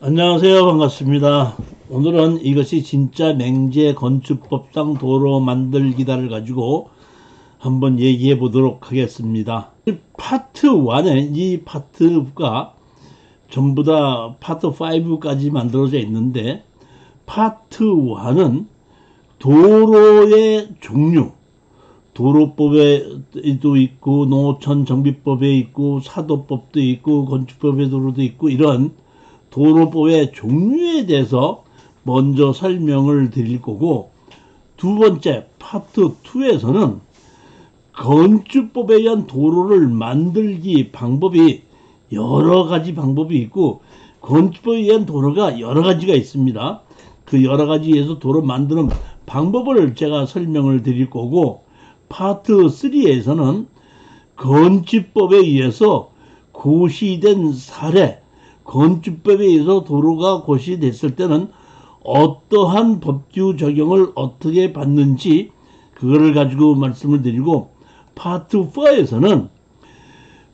안녕하세요. 반갑습니다. 오늘은 이것이 진짜 맹제 건축법상 도로 만들기다를 가지고 한번 얘기해 보도록 하겠습니다. 파트 1에 이 파트가 전부 다 파트 5까지 만들어져 있는데, 파트 1은 도로의 종류, 도로법에도 있고 농어촌 정비법에 있고 사도법도 있고 건축법의 도로도 있고, 이런 도로법의 종류에 대해서 먼저 설명을 드릴 거고, 두 번째 파트 2에서는 건축법에 의한 도로를 만들기 방법이 여러 가지 방법이 있고, 건축법에 의한 도로가 여러 가지가 있습니다. 그 여러 가지에서 도로 만드는 방법을 제가 설명을 드릴 거고, 파트 3에서는 건축법에 의해서 고시된 사례, 건축법에 의해서 도로가 고시됐을 때는 어떠한 법규 적용을 어떻게 받는지 그거를 가지고 말씀을 드리고, 파트 4에서는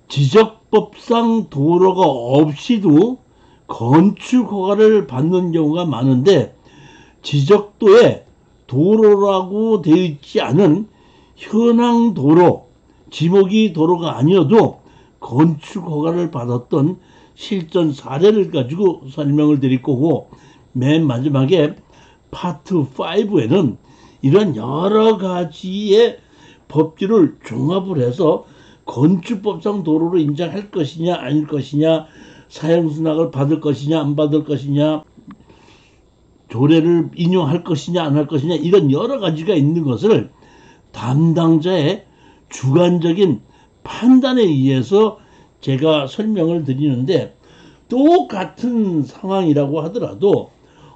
지적법상 도로가 없이도 건축 허가를 받는 경우가 많은데, 지적도에 도로라고 되어 있지 않은 현황 도로, 지목이 도로가 아니어도 건축 허가를 받았던 실전 사례를 가지고 설명을 드릴 거고, 맨 마지막에 파트 5에는 이런 여러 가지의 법규를 종합을 해서 건축법상 도로로 인정할 것이냐 아닐 것이냐, 사형수락을 받을 것이냐 안 받을 것이냐, 조례를 인용할 것이냐 안 할 것이냐, 이런 여러 가지가 있는 것을 담당자의 주관적인 판단에 의해서 제가 설명을 드리는데, 똑같은 상황이라고 하더라도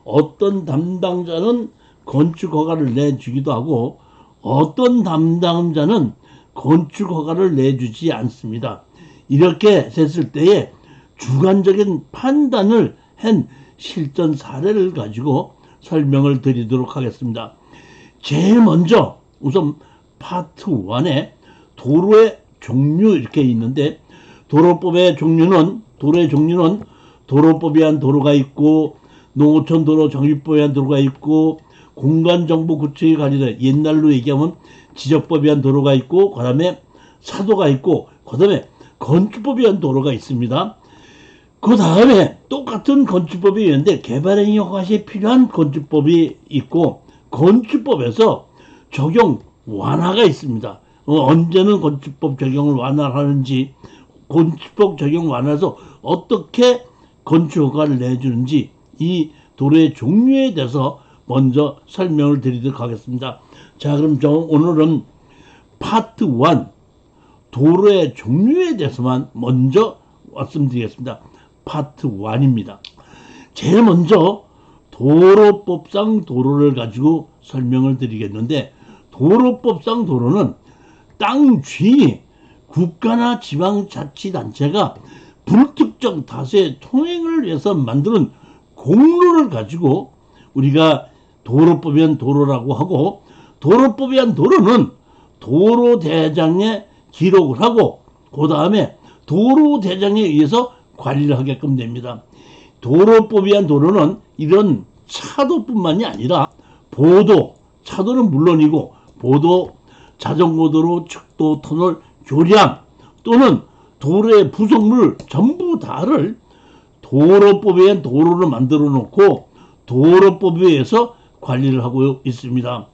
어떤 담당자는 건축 허가를 내주기도 하고 어떤 담당자는 건축 허가를 내주지 않습니다. 이렇게 됐을 때에 주관적인 판단을 한 실전 사례를 가지고 설명을 드리도록 하겠습니다. 제일 먼저 우선 파트 1에 도로의 종류 이렇게 있는데, 도로의 종류는 도로법에 의한 도로가 있고, 농어촌 도로 정비법에 의한 도로가 있고, 공간정보 구축에 관련된, 옛날로 얘기하면 지적법에 의한 도로가 있고, 그 다음에 사도가 있고, 그 다음에 건축법에 의한 도로가 있습니다. 그 다음에 똑같은 건축법이 있는데 개발행위 허가 시에 필요한 건축법이 있고, 건축법에서 적용 완화가 있습니다. 언제는 건축법 적용을 완화하는지, 건축법 적용 완화해서 어떻게 건축 허가를 내주는지, 이 도로의 종류에 대해서 먼저 설명을 드리도록 하겠습니다. 자, 그럼 오늘은 파트 1 도로의 종류에 대해서만 먼저 말씀드리겠습니다. 파트 1입니다. 제일 먼저 도로법상 도로를 가지고 설명을 드리겠는데, 도로법상 도로는 땅 주인이 국가나 지방자치단체가 불특정 다수의 통행을 위해서 만드는 공로를 가지고 우리가 도로법에 의한 도로라고 하고, 도로법에 의한 도로는 도로대장에 기록을 하고 그 다음에 도로대장에 의해서 관리를 하게끔 됩니다. 도로법에 의한 도로는 이런 차도뿐만이 아니라 보도, 차도는 물론이고 보도, 자전거도로, 측도, 터널, 교량 또는 도로의 부속물 전부 다를 도로법에 의한 도로를 만들어 놓고 도로법에 의해서 관리를 하고 있습니다.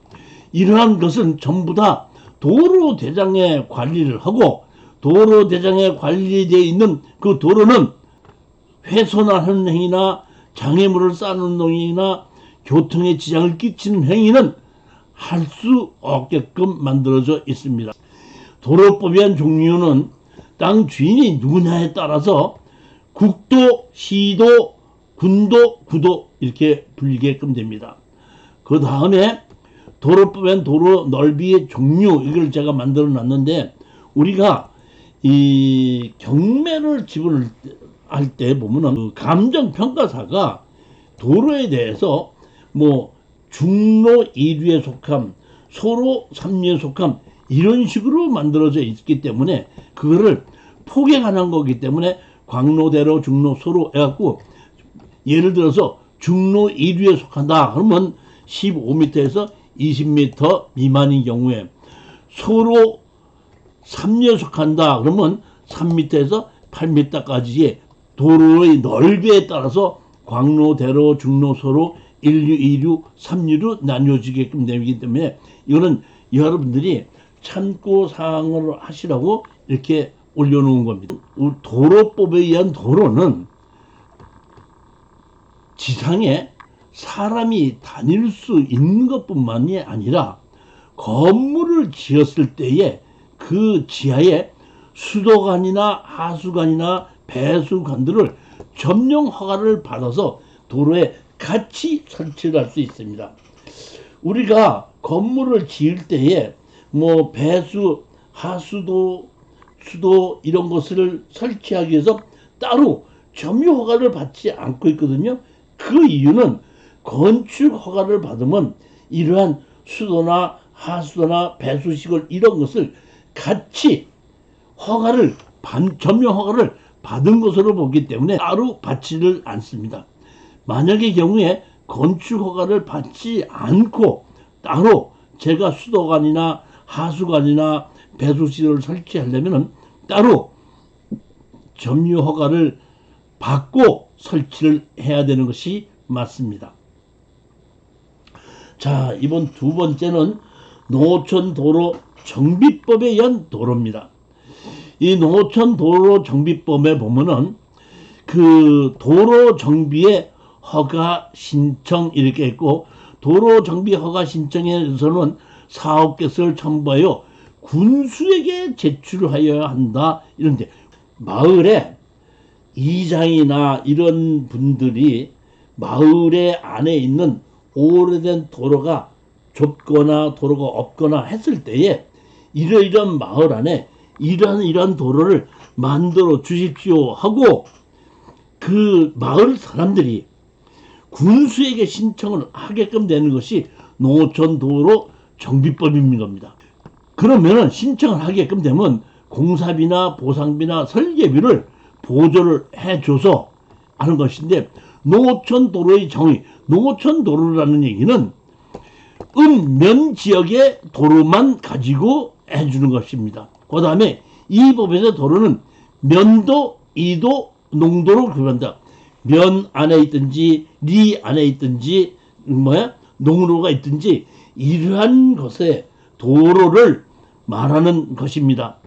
이러한 것은 전부 다 도로대장에 관리를 하고, 도로대장에 관리되어 있는 그 도로는 훼손하는 행위나 장애물을 쌓는 행위나 교통에 지장을 끼치는 행위는 할 수 없게끔 만들어져 있습니다. 도로법에 의한 종류는 땅 주인이 누구냐에 따라서 국도, 시도, 군도, 구도 이렇게 불리게끔 됩니다. 그 다음에 도로법에 의한 도로 넓이의 종류, 이걸 제가 만들어 놨는데, 우리가 이 경매를 지불할 때 보면은 그 감정평가사가 도로에 대해서 뭐 중로 1위에 속함, 소로 삼류에 속함 이런 식으로 만들어져 있기 때문에 그거를 포개하는 거기 때문에 광로대로 중로 소로 해갖고 예를 들어서 중로 1위에 속한다 그러면 15m에서 20m 미만인 경우에 소로 3류에 속한다 그러면 3m에서 8m까지의 도로의 넓이에 따라서 광로, 대로, 중로, 소로 1류, 2류, 3류로 나뉘어지게끔 되기 때문에 이거는 여러분들이 참고 사항을 하시라고 이렇게 올려놓은 겁니다. 도로법에 의한 도로는 지상에 사람이 다닐 수 있는 것뿐만이 아니라 건물을 지었을 때에 그 지하에 수도관이나 하수관이나 배수관들을 점령 허가를 받아서 도로에 같이 설치를 할 수 있습니다. 우리가 건물을 지을 때에 뭐 배수, 하수도, 수도 이런 것을 설치하기 위해서 따로 점유 허가를 받지 않고 있거든요. 그 이유는 건축 허가를 받으면 이러한 수도나 하수도나 배수시설 이런 것을 같이 허가를 점유 허가를 받은 것으로 보기 때문에 따로 받지를 않습니다. 만약의 경우에 건축 허가를 받지 않고 따로 제가 수도관이나 하수관이나 배수시설을 설치하려면 따로 점유 허가를 받고 설치를 해야 되는 것이 맞습니다. 자, 이번 두 번째는 농어촌도로 정비법에 의한 도로입니다. 이 농어촌도로 정비법에 보면은 그 도로 정비의 허가 신청 이렇게 있고 도로 정비 허가 신청에서는 사업계획서를 첨부하여 군수에게 제출하여야 한다 이런데 마을에 이장이나 이런 분들이 마을에 안에 있는 오래된 도로가 좁거나 도로가 없거나 했을 때에 이러이러한 마을 안에 이러한 도로를 만들어 주십시오 하고 그 마을 사람들이 군수에게 신청을 하게끔 되는 것이 농어촌도로 정비법인 겁니다. 그러면 신청을 하게끔 되면 공사비나 보상비나 설계비를 보조를 해줘서 하는 것인데 농어촌도로의 정의, 농어촌도로라는 얘기는 면 지역의 도로만 가지고 해주는 것입니다. 그 다음에 이 법에서 도로는 면도, 이도, 농도로 구분한다. 면 안에 있든지 리 안에 있든지 농로가 있든지 이러한 것에 도로를 말하는 것입니다.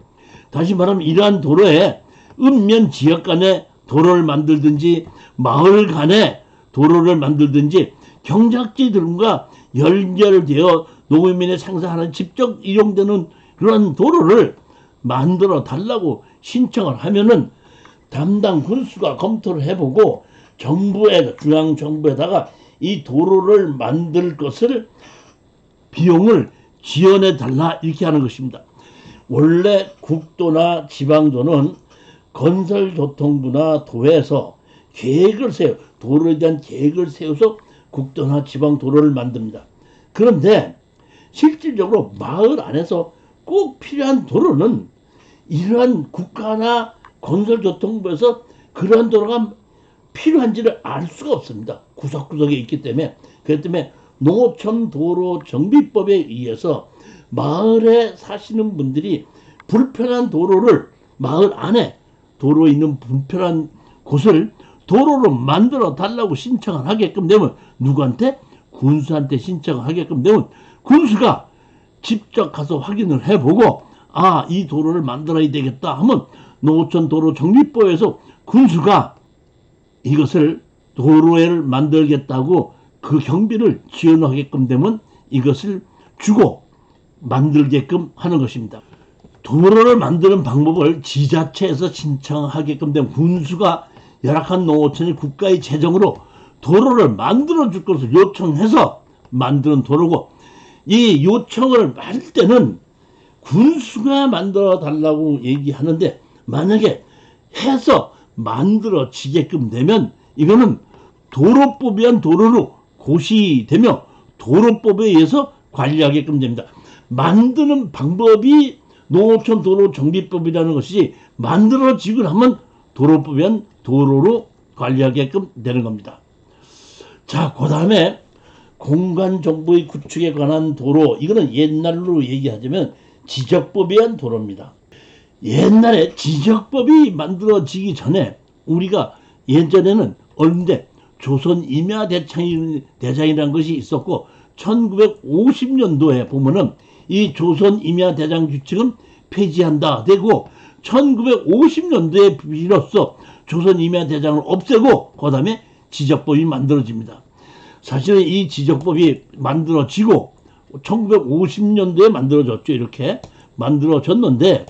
다시 말하면 이러한 도로에 읍면 지역 간에 도로를 만들든지 마을 간에 도로를 만들든지 경작지들과 연결되어 농민의 생산하는 직접 이용되는 그런 도로를 만들어 달라고 신청을 하면은 담당 군수가 검토를 해보고 정부에 중앙정부에다가 이 도로를 만들 것을 비용을 지원해 달라 이렇게 하는 것입니다. 원래 국도나 지방도는 건설교통부나 도에서 계획을 세워 도로에 대한 계획을 세워서 국도나 지방도로를 만듭니다. 그런데 실질적으로 마을 안에서 꼭 필요한 도로는 이러한 국가나 건설교통부에서 그러한 도로가 필요한지를 알 수가 없습니다. 구석구석에 있기 때문에. 그렇기 때문에 농어촌도로 정비법에 의해서 마을에 사시는 분들이 불편한 도로를 마을 안에 도로에 있는 불편한 곳을 도로로 만들어 달라고 신청을 하게끔 되면 누구한테? 군수한테 신청을 하게끔 되면 군수가 직접 가서 확인을 해보고 이 도로를 만들어야 되겠다 하면 농어촌도로 정비법에서 군수가 이것을 도로를 만들겠다고 그 경비를 지원하게끔 되면 이것을 주고 만들게끔 하는 것입니다. 도로를 만드는 방법을 지자체에서 신청하게끔 되면 군수가 열악한 농어촌이 국가의 재정으로 도로를 만들어 줄 것을 요청해서 만드는 도로고 이 요청을 할 때는 군수가 만들어 달라고 얘기하는데 만약에 해서 만들어지게끔 되면 이거는 도로법에 의한 도로로 고시되며 도로법에 의해서 관리하게끔 됩니다. 만드는 방법이 농어촌 도로 정비법이라는 것이 만들어지고 나면 도로법이란 도로로 관리하게끔 되는 겁니다. 자, 그 다음에 공간정보의 구축에 관한 도로, 이거는 옛날로 얘기하자면 지적법에 의한 도로입니다. 옛날에 지적법이 만들어지기 전에 우리가 예전에는 언제 조선 임야대장이라는 것이 있었고 1950년도에 보면은 이 조선 임야대장 규칙은 폐지한다 되고 1950년도에 비로소 조선 임야대장을 없애고 그 다음에 지적법이 만들어집니다. 사실은 이 지적법이 만들어지고 1950년도에 만들어졌죠. 이렇게 만들어졌는데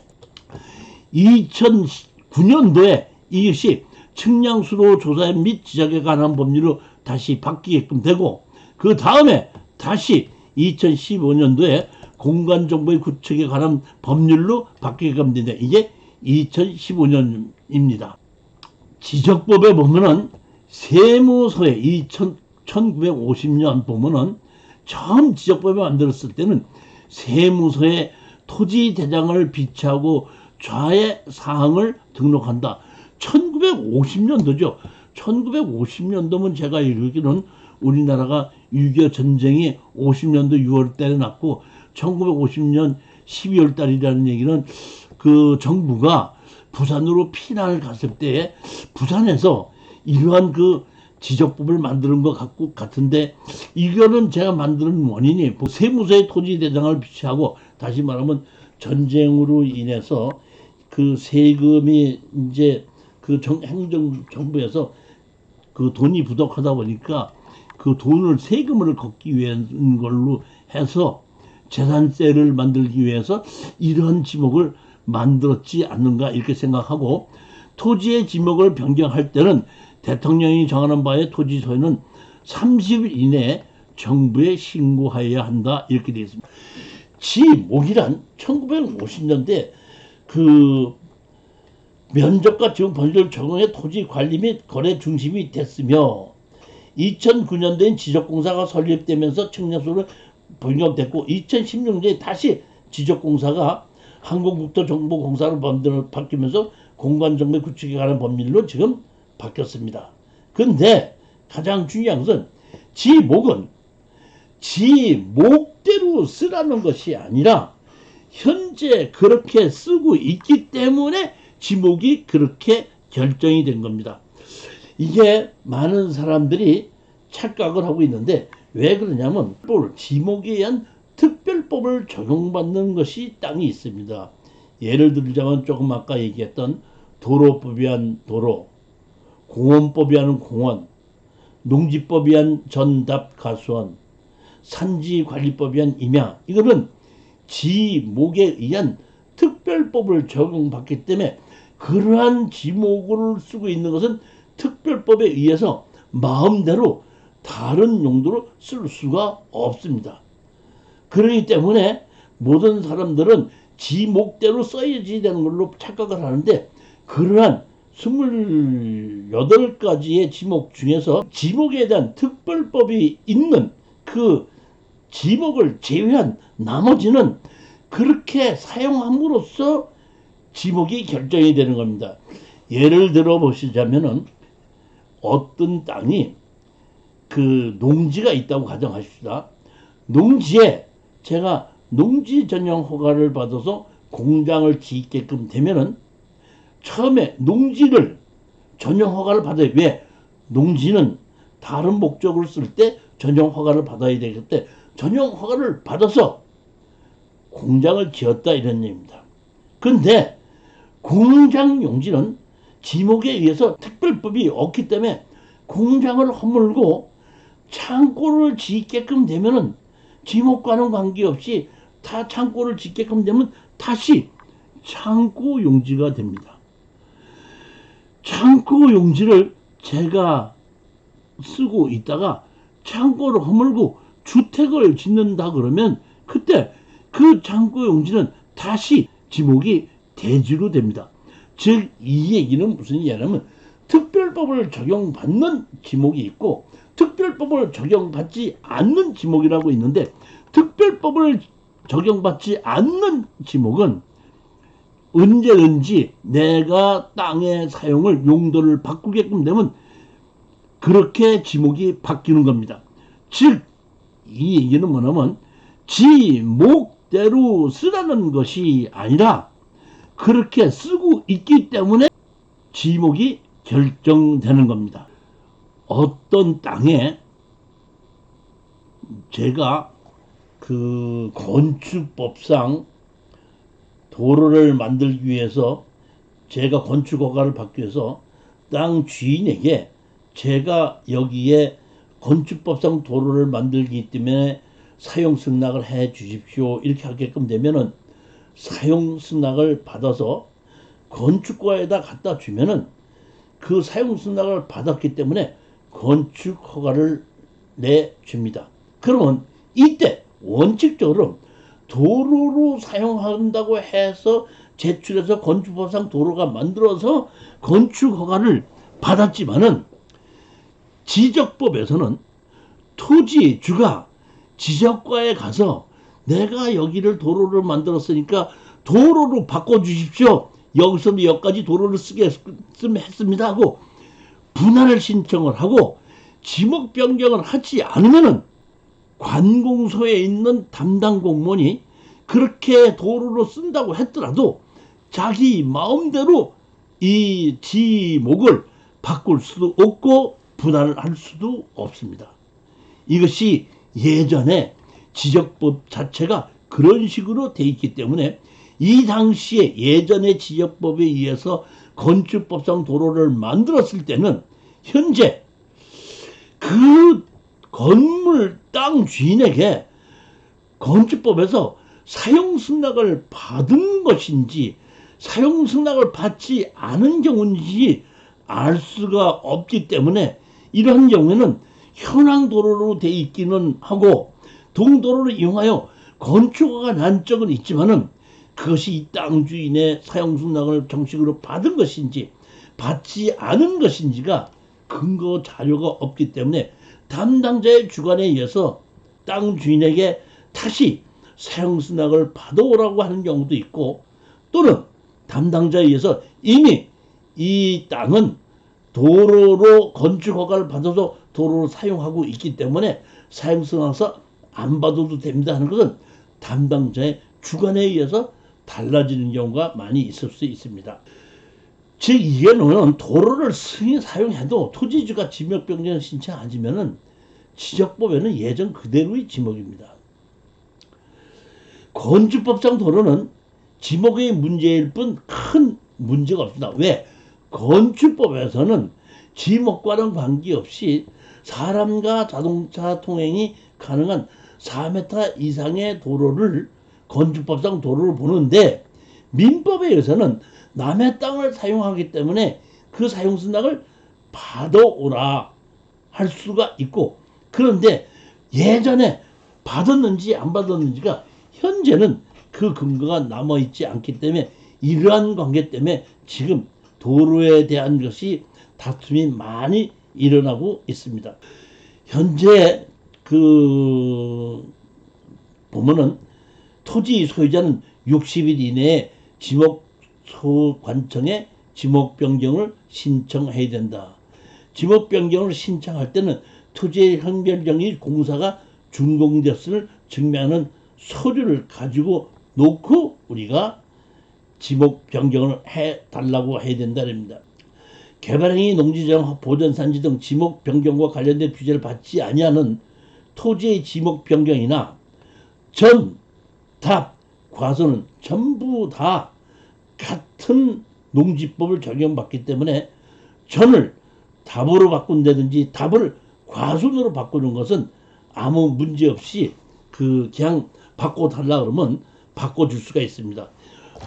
2009년도에 이것이 측량수로 조사 및 지적에 관한 법률로 다시 바뀌게끔 되고 그 다음에 다시 2015년도에 공간정보의 구축에 관한 법률로 바뀌게끔 된다. 이게 2015년입니다. 지적법에 보면은 세무서에 1950년 보면은 처음 지적법을 만들었을 때는 세무서에 토지 대장을 비치하고 좌의 사항을 등록한다. 1950년도죠. 1950년도면 제가 알기로는 우리나라가 6.25 전쟁이 50년도 6월 달에 났고 1950년 12월 달이라는 얘기는 그 정부가 부산으로 피난을 갔을 때 부산에서 이러한 그 지적법을 만드는 것 같은데 이거는 제가 만드는 원인이 세무서의 토지 대장을 비치하고 다시 말하면 전쟁으로 인해서 그 세금이 이제 그 행정정부에서 그 돈이 부족하다 보니까 그 돈을 세금을 걷기 위한 걸로 해서 재산세를 만들기 위해서 이런 지목을 만들었지 않는가 이렇게 생각하고 토지의 지목을 변경할 때는 대통령이 정하는 바에 토지 소유는 30일 이내에 정부에 신고하여야 한다 이렇게 되어 있습니다. 지목이란 1950년대 그 면적과 지역 법률 적용해 토지 관리 및 거래 중심이 됐으며 2009년도엔 지적공사가 설립되면서 측량수로 변경됐고 2016년에 다시 지적공사가 한국국토정보공사로 바뀌면서 공간정보 구축에 관한 법률로 지금 바뀌었습니다. 근데 가장 중요한 것은 지목은 지목대로 쓰라는 것이 아니라 현재 그렇게 쓰고 있기 때문에 지목이 그렇게 결정이 된 겁니다. 이게 많은 사람들이 착각을 하고 있는데 왜 그러냐면 지목에 의한 특별법을 적용받는 것이 땅이 있습니다. 예를 들자면 조금 아까 얘기했던 도로법에 의한 도로, 공원법에 의한 공원, 농지법에 의한 전답 가수원, 산지관리법에 의한 임야, 이거는 지목에 의한 특별법을 적용받기 때문에 그러한 지목을 쓰고 있는 것은 특별법에 의해서 마음대로 다른 용도로 쓸 수가 없습니다. 그렇기 때문에 모든 사람들은 지목대로 써야지 되는 걸로 착각을 하는데 그러한 28가지의 지목 중에서 지목에 대한 특별법이 있는 그 지목을 제외한 나머지는 그렇게 사용함으로써 지목이 결정이 되는 겁니다. 예를 들어 보시자면은 어떤 땅이 그 농지가 있다고 가정하십시다. 농지에 제가 농지 전용 허가를 받아서 공장을 짓게끔 되면은 처음에 농지를 전용 허가를 받아야 왜? 농지는 다른 목적으로 쓸 때 전용 허가를 받아야 되기 때문에 전용 허가를 받아서 공장을 지었다 이런 얘기입니다. 근데 공장 용지는 지목에 의해서 특별법이 없기 때문에 공장을 허물고 창고를 짓게끔 되면은 지목과는 관계없이 다 창고를 짓게끔 되면 다시 창고 용지가 됩니다. 창고 용지를 제가 쓰고 있다가 창고를 허물고 주택을 짓는다 그러면 그때 그 창고 용지는 다시 지목이 대지로 됩니다. 즉 이 얘기는 무슨 얘기냐면 특별법을 적용받는 지목이 있고 특별법을 적용받지 않는 지목이라고 있는데 특별법을 적용받지 않는 지목은 언제든지 내가 땅의 사용을 용도를 바꾸게끔 되면 그렇게 지목이 바뀌는 겁니다. 즉, 이 얘기는 뭐냐면 지목대로 쓰라는 것이 아니라 그렇게 쓰고 있기 때문에 지목이 결정되는 겁니다. 어떤 땅에 제가 그 건축법상 도로를 만들기 위해서 제가 건축 허가를 받기 위해서 땅 주인에게 제가 여기에 건축법상 도로를 만들기 때문에 사용 승낙을 해 주십시오 이렇게 하게끔 되면은 사용 승낙을 받아서 건축과에다 갖다 주면은 그 사용 승낙을 받았기 때문에 건축 허가를 내 줍니다. 그러면 이때 원칙적으로 도로로 사용한다고 해서 제출해서 건축법상 도로가 만들어서 건축 허가를 받았지만은 지적법에서는 토지주가 지적과에 가서 내가 여기를 도로를 만들었으니까 도로로 바꿔주십시오. 여기서부터 여기까지 도로를 했습니다 하고 분할을 신청을 하고 지목 변경을 하지 않으면은 관공서에 있는 담당 공무원이 그렇게 도로로 쓴다고 했더라도 자기 마음대로 이 지목을 바꿀 수도 없고 분할을 할 수도 없습니다. 이것이 예전에 지적법 자체가 그런 식으로 돼 있기 때문에 이 당시에 예전의 지적법에 의해서 건축법상 도로를 만들었을 때는 현재 그 건물 땅 주인에게 건축법에서 사용승낙을 받은 것인지 사용승낙을 받지 않은 경우인지 알 수가 없기 때문에 이러한 경우에는 현황 도로로 돼 있기는 하고 동도로를 이용하여 건축허가 난 적은 있지만은 그것이 이 땅 주인의 사용승낙을 정식으로 받은 것인지 받지 않은 것인지가 근거 자료가 없기 때문에 담당자의 주관에 의해서 땅 주인에게 다시 사용승낙을 받아오라고 하는 경우도 있고 또는 담당자에 의해서 이미 이 땅은 도로로 건축허가를 받아서 도로로 사용하고 있기 때문에 사용승낙서 안 받아도 됩니다 하는 것은 담당자의 주관에 의해서 달라지는 경우가 많이 있을 수 있습니다. 즉 이게는 도로를 사용해도 토지주가 지목 변경을 신청하지면은 지적법에는 예전 그대로의 지목입니다. 건축법상 도로는 지목의 문제일 뿐 큰 문제가 없습니다. 왜? 건축법에서는 지목과는 관계없이 사람과 자동차 통행이 가능한 4m 이상의 도로를 건축법상 도로를 보는데 민법에 의해서는 남의 땅을 사용하기 때문에 그 사용승낙을 받아오라 할 수가 있고 그런데 예전에 받았는지 안 받았는지가 현재는 그 근거가 남아있지 않기 때문에 이러한 관계 때문에 지금 도로에 대한 것이 다툼이 많이 일어나고 있습니다. 현재 보면은 토지 소유자는 60일 이내에 지목소관청에 지목 변경을 신청해야 된다. 지목 변경을 신청할 때는 토지의 형별정의 공사가 준공됐음을 증명하는 서류를 가지고 놓고 우리가 지목 변경을 해달라고 해야 된다랍니다. 개발행위, 농지정, 보전산지 등 지목 변경과 관련된 규제를 받지 아니하는 토지의 지목 변경이나 전, 답, 과소는 전부 다 같은 농지법을 적용받기 때문에 전을 답으로 바꾼다든지 답을 과순으로 바꾸는 것은 아무 문제 없이 그냥 바꿔달라 그러면 바꿔줄 수가 있습니다.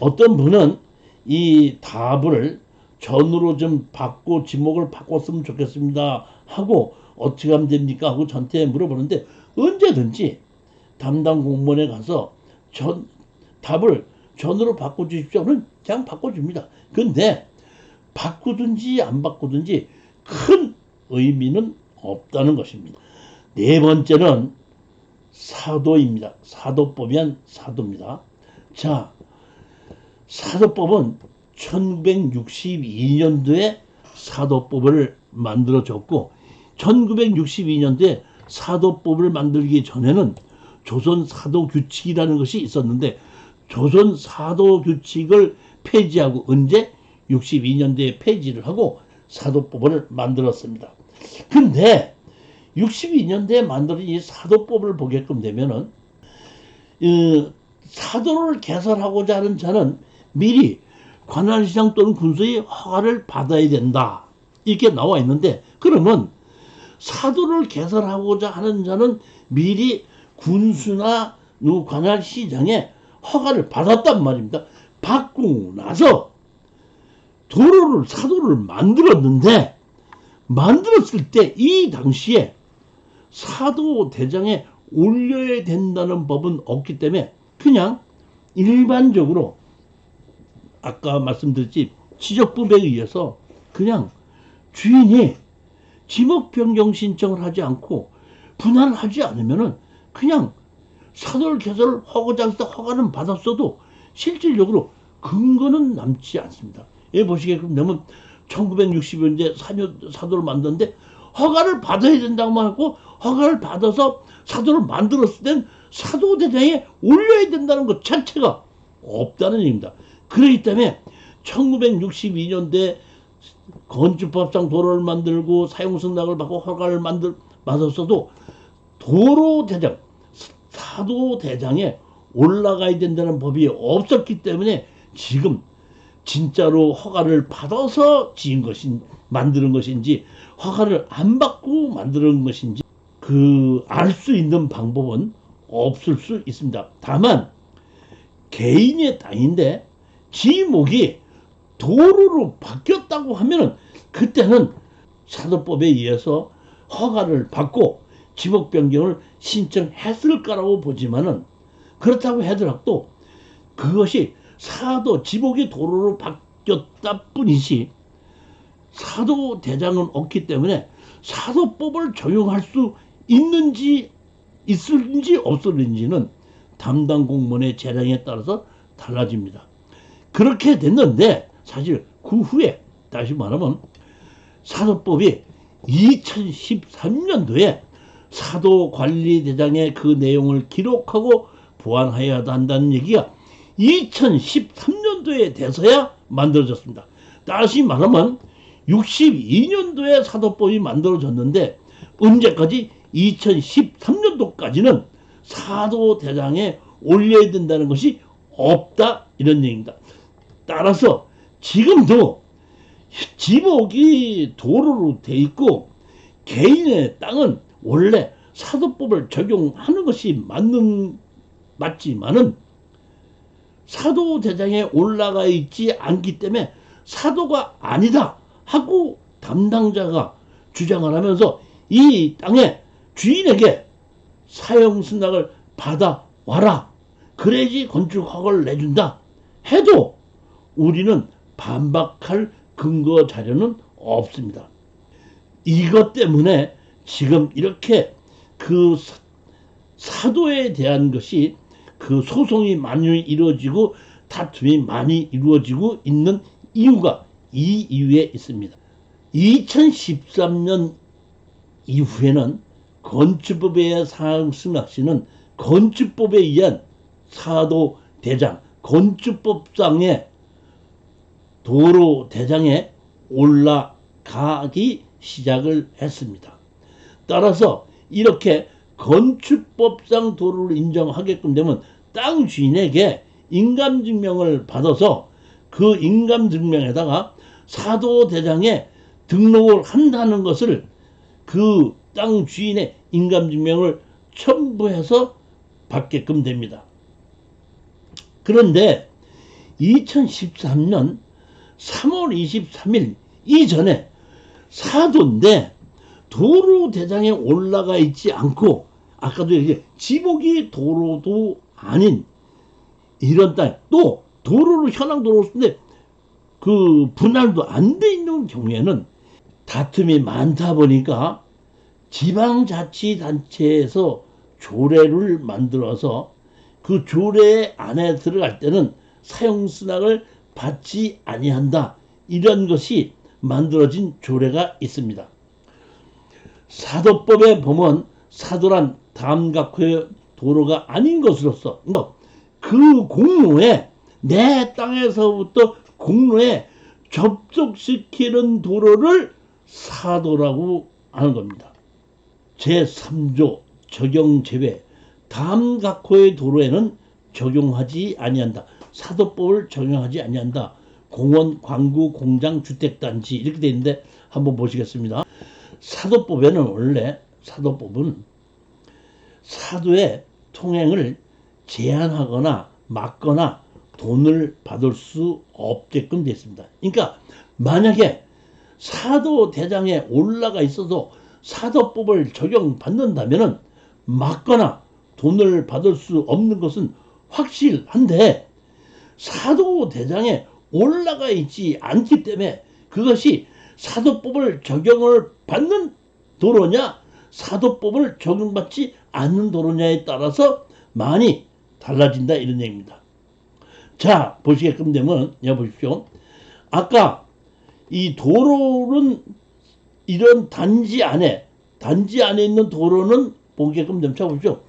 어떤 분은 이 답을 전으로 좀 바꿔 지목을 바꿨으면 좋겠습니다 하고 어떻게 하면 됩니까 하고 저한테 물어보는데 언제든지 담당 공무원에 가서 답을 전으로 바꿔주십시오는 그냥 바꿔줍니다. 근데 바꾸든지 안 바꾸든지 큰 의미는 없다는 것입니다. 네 번째는 사도입니다. 사도법이란 사도입니다. 자, 사도법은 1962년도에 사도법을 만들어졌고 1962년도에 사도법을 만들기 전에는 조선 사도규칙이라는 것이 있었는데 조선 사도규칙을 폐지하고 언제 62년도에 폐지를 하고 사도법을 만들었습니다. 근데 62년도에 만들어진 이 사도법을 보게끔 되면은 사도를 개설하고자 하는 자는 미리 관할시장 또는 군수의 허가를 받아야 된다. 이렇게 나와 있는데 그러면 사도를 개설하고자 하는 자는 미리 군수나 관할시장에 허가를 받았단 말입니다. 받고 나서 사도를 만들었는데 만들었을 때 이 당시에 사도 대장에 올려야 된다는 법은 없기 때문에 그냥 일반적으로 아까 말씀드렸지 지적법에 의해서 그냥 주인이 지목 변경 신청을 하지 않고 분할을 하지 않으면은 그냥 사도를 개설하고자 해서 허가는 받았어도 실질적으로 근거는 남지 않습니다. 여기 보시게끔 되면 1960년대 사도를 만드는데 허가를 받아야 된다고만 하고 허가를 받아서 사도를 만들었을 땐 사도대장에 올려야 된다는 것 자체가 없다는 얘기입니다. 그렇기 때문에 1962년대 건축법상 도로를 만들고 사용승낙을 받고 허가를 받았어도 도로대장, 사도대장에 올라가야 된다는 법이 없었기 때문에 지금 진짜로 허가를 받아서 만드는 것인지 허가를 안 받고 만드는 것인지 알 수 있는 방법은 없을 수 있습니다. 다만 개인의 땅인데 지목이 도로로 바뀌었다고 하면은 그때는 사도법에 의해서 허가를 받고 지목 변경을 신청했을 거라고 보지만은 그렇다고 하더라도 그것이 지목이 도로로 바뀌었다 뿐이지 사도 대장은 없기 때문에 사도법을 적용할 수 있을지 없을지는 담당 공무원의 재량에 따라서 달라집니다. 그렇게 됐는데 사실 그 후에 다시 말하면 사도법이 2013년도에 사도관리대장의 그 내용을 기록하고 보완해야 한다는 얘기가 2013년도에 돼서야 만들어졌습니다. 다시 말하면 62년도에 사도법이 만들어졌는데 언제까지 2013년도까지는 사도대장에 올려야 된다는 것이 없다 이런 얘기입니다. 따라서 지금도 지목이 도로로 돼 있고 개인의 땅은 원래 사도법을 적용하는 것이 맞지만은 사도대장에 올라가 있지 않기 때문에 사도가 아니다 하고 담당자가 주장을 하면서 이 땅의 주인에게 사용승낙을 받아와라 그래야지 건축 허가를 내준다 해도 우리는 반박할 근거 자료는 없습니다. 이것 때문에 지금 이렇게 그 사도에 대한 것이 그 소송이 많이 이루어지고 다툼이 많이 이루어지고 있는 이유가 이 이유에 있습니다. 2013년 이후에는 건축법에 의한 사용승낙시는 건축법에 의한 사도대장, 건축법상의 도로대장에 올라가기 시작을 했습니다. 따라서 이렇게 건축법상 도로를 인정하게끔 되면 땅 주인에게 인감증명을 받아서 그 인감증명에다가 사도대장에 등록을 한다는 것을 그 땅 주인의 인감증명을 첨부해서 받게끔 됩니다. 그런데 2013년 3월 23일 이전에 사도인데 도로대장에 올라가 있지 않고 아까도 얘기했지 지목이 도로도 아닌 이런 땅 또 도로로 현황 도로로 쓰는데 그 분할도 안 돼 있는 경우에는 다툼이 많다 보니까 지방자치단체에서 조례를 만들어서 그 조례 안에 들어갈 때는 사용승낙을 받지 아니한다. 이런 것이 만들어진 조례가 있습니다. 사도법에 보면 사도란 담각호의 도로가 아닌 것으로서 그 공로에 내 땅에서부터 공로에 접속시키는 도로를 사도라고 하는 겁니다. 제3조 적용 제외 담각호의 도로에는 적용하지 아니한다. 사도법을 적용하지 아니한다. 공원, 광구, 공장, 주택단지 이렇게 되어 있는데 한번 보시겠습니다. 사도법에는 원래 사도법은 사도의 통행을 제한하거나 막거나 돈을 받을 수 없게끔 되어 있습니다. 그러니까 만약에 사도 대장에 올라가 있어도 사도법을 적용받는다면 막거나 돈을 받을 수 없는 것은 확실한데 사도 대장에 올라가 있지 않기 때문에 그것이 사도법을 적용을 받는 도로냐 사도법을 적용받지 않는 도로냐에 따라서 많이 달라진다 이런 얘기입니다. 자 보시게끔 되면 보십시오. 아까 이 도로는 이런 단지 안에 있는 도로는 보게끔 되면 자 보십시오.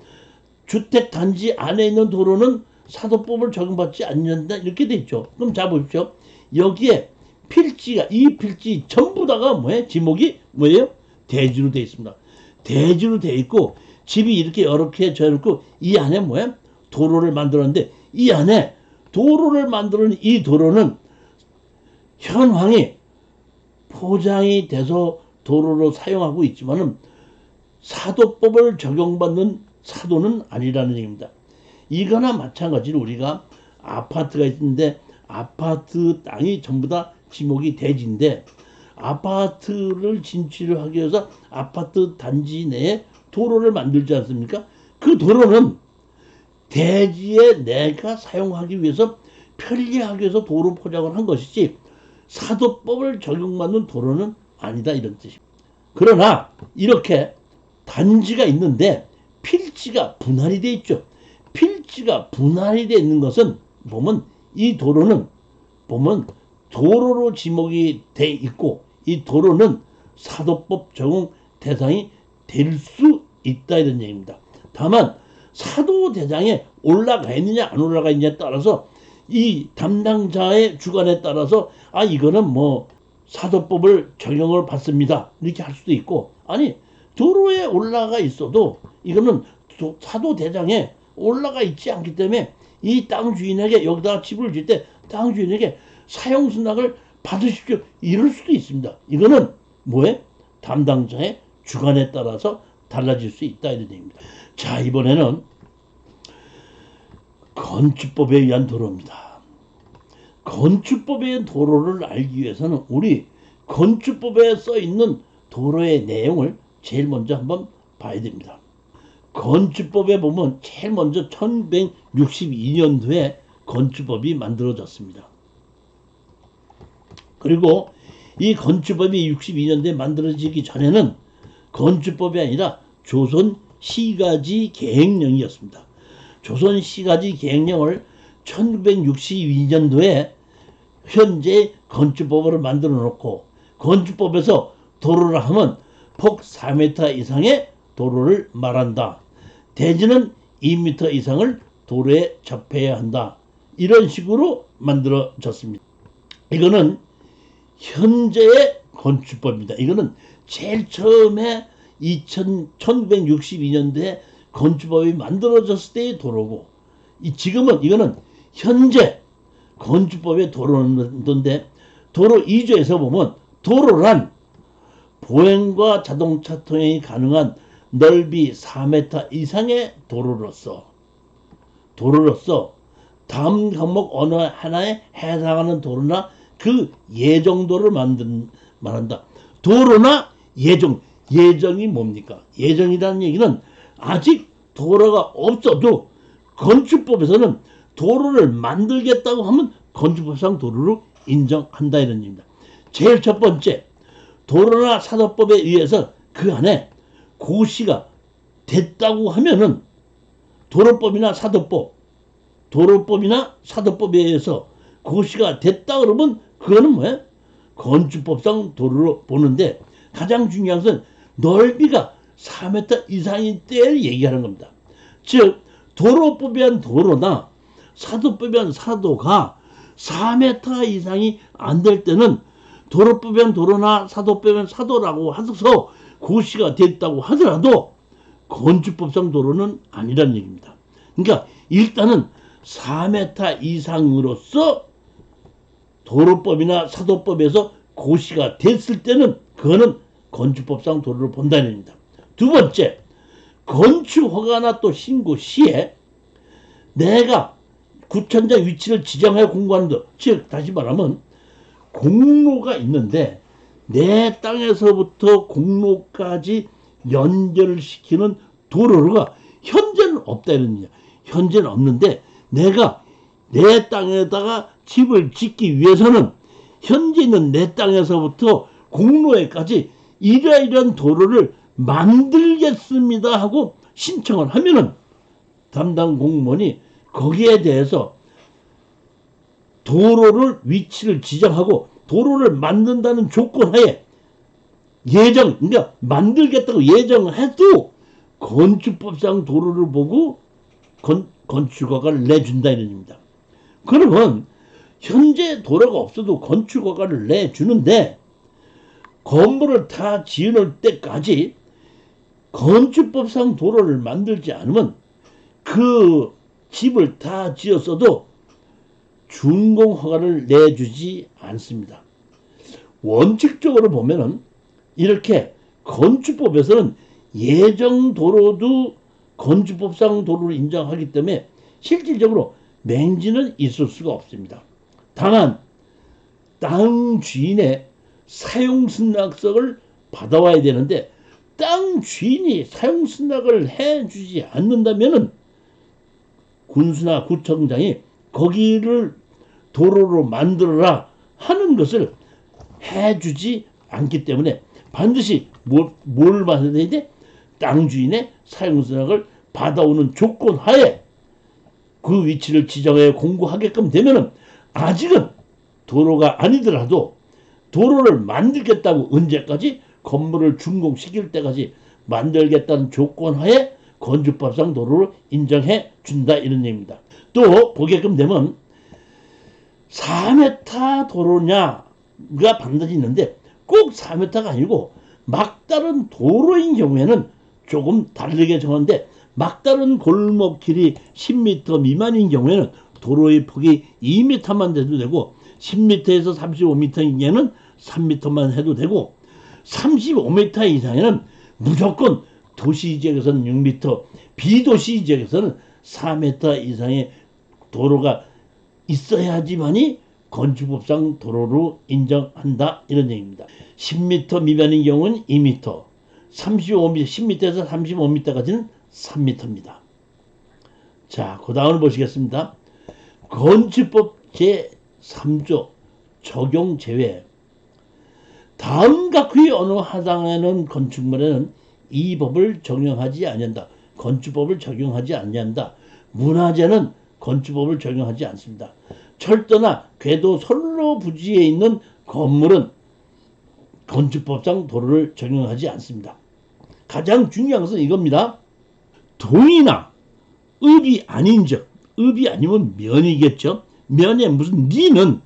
주택 단지 안에 있는 도로는 사도법을 적용받지 않는다 이렇게 돼 있죠. 그럼 자 보십시오. 여기에 필지가 이 필지 전부 다가 뭐예요? 지목이 뭐예요? 대지로 되어 있습니다. 대지로 되어 있고 집이 이렇게 져놓고 이 안에 뭐예요? 도로를 만들었는데 이 안에 도로를 만드는 이 도로는 현황이 포장이 돼서 도로로 사용하고 있지만은 사도법을 적용받는 사도는 아니라는 얘기입니다. 이거나 마찬가지로 우리가 아파트가 있는데 아파트 땅이 전부 다 지목이 대지인데 아파트를 진출을 하기 위해서 아파트 단지 내에 도로를 만들지 않습니까? 그 도로는 대지에 내가 사용하기 위해서 편리하기 위해서 도로 포장을 한 것이지 사도법을 적용받는 도로는 아니다 이런 뜻입니다. 그러나 이렇게 단지가 있는데 필지가 분할이 되어 있죠. 필지가 분할이 되어 있는 것은 보면 이 도로는 보면 도로로 지목이 돼 있고 이 도로는 사도법 적용 대상이 될 수 있다 이런 얘기입니다. 다만 사도 대장에 올라가 있느냐 안 올라가 있느냐에 따라서 이 담당자의 주관에 따라서 이거는 뭐 사도법을 적용을 받습니다 이렇게 할 수도 있고 아니 도로에 올라가 있어도 이거는 사도 대장에 올라가 있지 않기 때문에 이 땅 주인에게 여기다가 집을 질 때 땅 주인에게 사용승낙을 받으십시오 이럴 수도 있습니다. 이거는 뭐에 담당자의 주관에 따라서 달라질 수 있다 이런 얘기입니다. 자 이번에는 건축법에 의한 도로입니다. 건축법에 의한 도로를 알기 위해서는 우리 건축법에 써 있는 도로의 내용을 제일 먼저 한번 봐야 됩니다. 건축법에 보면 제일 먼저 1962년도에 건축법이 만들어졌습니다. 그리고 이 건축법이 62년도에 만들어지기 전에는 건축법이 아니라 조선시가지 계획령이었습니다. 조선시가지 계획령을 1962년도에 현재 건축법으로 만들어 놓고 건축법에서 도로를 하면 폭 4m 이상의 도로를 말한다. 대지는 2m 이상을 도로에 접해야 한다. 이런 식으로 만들어졌습니다. 이거는 현재의 건축법입니다. 이거는 제일 처음에 1962년도에 건축법이 만들어졌을 때의 도로고 지금은 이거는 현재 건축법의 도로인데 도로 2조에서 보면 도로란 보행과 자동차 통행이 가능한 넓이 4m 이상의 도로로서 다음 항목 어느 하나에 해당하는 도로나 그 예정도를 말한다. 도로나 예정이 뭡니까? 예정이라는 얘기는 아직 도로가 없어도 건축법에서는 도로를 만들겠다고 하면 건축법상 도로로 인정한다 이런 얘기입니다. 제일 첫 번째 도로나 사도법에 의해서 그 안에 고시가 됐다고 하면은 도로법이나 사도법에 의해서 고시가 됐다 그러면 그거는 뭐야? 건축법상 도로로 보는데 가장 중요한 것은 넓이가 4m 이상일 때 얘기하는 겁니다. 즉 도로법에 한 도로나 사도법에 한 사도가 4m 이상이 안 될 때는 도로법에 한 도로나 사도법에 한 사도라고 해서 고시가 됐다고 하더라도 건축법상 도로는 아니라는 얘기입니다. 그러니까 일단은 4m 이상으로서 도로법이나 사도법에서 고시가 됐을 때는 그거는 건축법상 도로를 본다는 얘기입니다. 두 번째, 건축허가나 또 신고 시에 내가 구천장 위치를 지정해 공고하는 것, 즉 다시 말하면 공로가 있는데 내 땅에서부터 공로까지 연결을 시키는 도로가 현재는 없다 이런 얘기야. 현재는 없는데 내가 내 땅에다가 집을 짓기 위해서는 현재 있는 내 땅에서부터 공로에까지 이러이러한 도로를 만들겠습니다 하고 신청을 하면은 담당 공무원이 거기에 대해서 도로를 위치를 지정하고 도로를 만든다는 조건 하에 그러니까 만들겠다고 예정을 해도 건축법상 도로를 보고 건축허가를 내준다 이런 얘기입니다. 그러면 현재 도로가 없어도 건축허가를 내주는데 건물을 다 지을 때까지 건축법상 도로를 만들지 않으면 그 집을 다 지었어도 준공허가를 내주지 않습니다. 원칙적으로 보면은 이렇게 건축법에서는 예정도로도 건축법상 도로를 인정하기 때문에 실질적으로 맹지는 있을 수가 없습니다. 다만 땅 주인의 사용승낙서를 받아와야 되는데 땅 주인이 사용승낙을 해주지 않는다면은 군수나 구청장이 거기를 도로로 만들어라 하는 것을 해주지 않기 때문에 반드시 뭘 받아야 돼? 땅 주인의 사용승낙을 받아오는 조건 하에 그 위치를 지정해 공고하게끔 되면은 아직은 도로가 아니더라도 도로를 만들겠다고 언제까지 건물을 준공시킬 때까지 만들겠다는 조건 하에 건축법상 도로를 인정해 준다 이런 얘기입니다. 또 보게끔 되면 4m 도로냐가 반드시 있는데 꼭 4m가 아니고 막다른 도로인 경우에는 조금 다르게 정하는데 막다른 골목길이 10m 미만인 경우에는 도로의 폭이 2m만 돼도 되고 10m에서 35m인 경우에는 3m만 해도 되고 35m 이상에는 무조건 도시지역에서는 6m, 비도시지역에서는 4m 이상의 도로가 있어야지만이 건축법상 도로로 인정한다 이런 얘기입니다. 10m 미만인 경우는 2m, 35m, 10m에서 35m까지는 3m입니다. 자, 그 다음을 보시겠습니다. 건축법 제3조 적용 제외. 다음 각의 어느 하단에는 건축물에는 이 법을 적용하지 아니한다. 건축법을 적용하지 아니한다. 문화재는 건축법을 적용하지 않습니다. 철도나 궤도 선로 부지에 있는 건물은 건축법상 도로를 적용하지 않습니다. 가장 중요한 것은 이겁니다. 동이나 읍이 아닌 즉, 읍이 아니면 면이겠죠. 면에 무슨 리는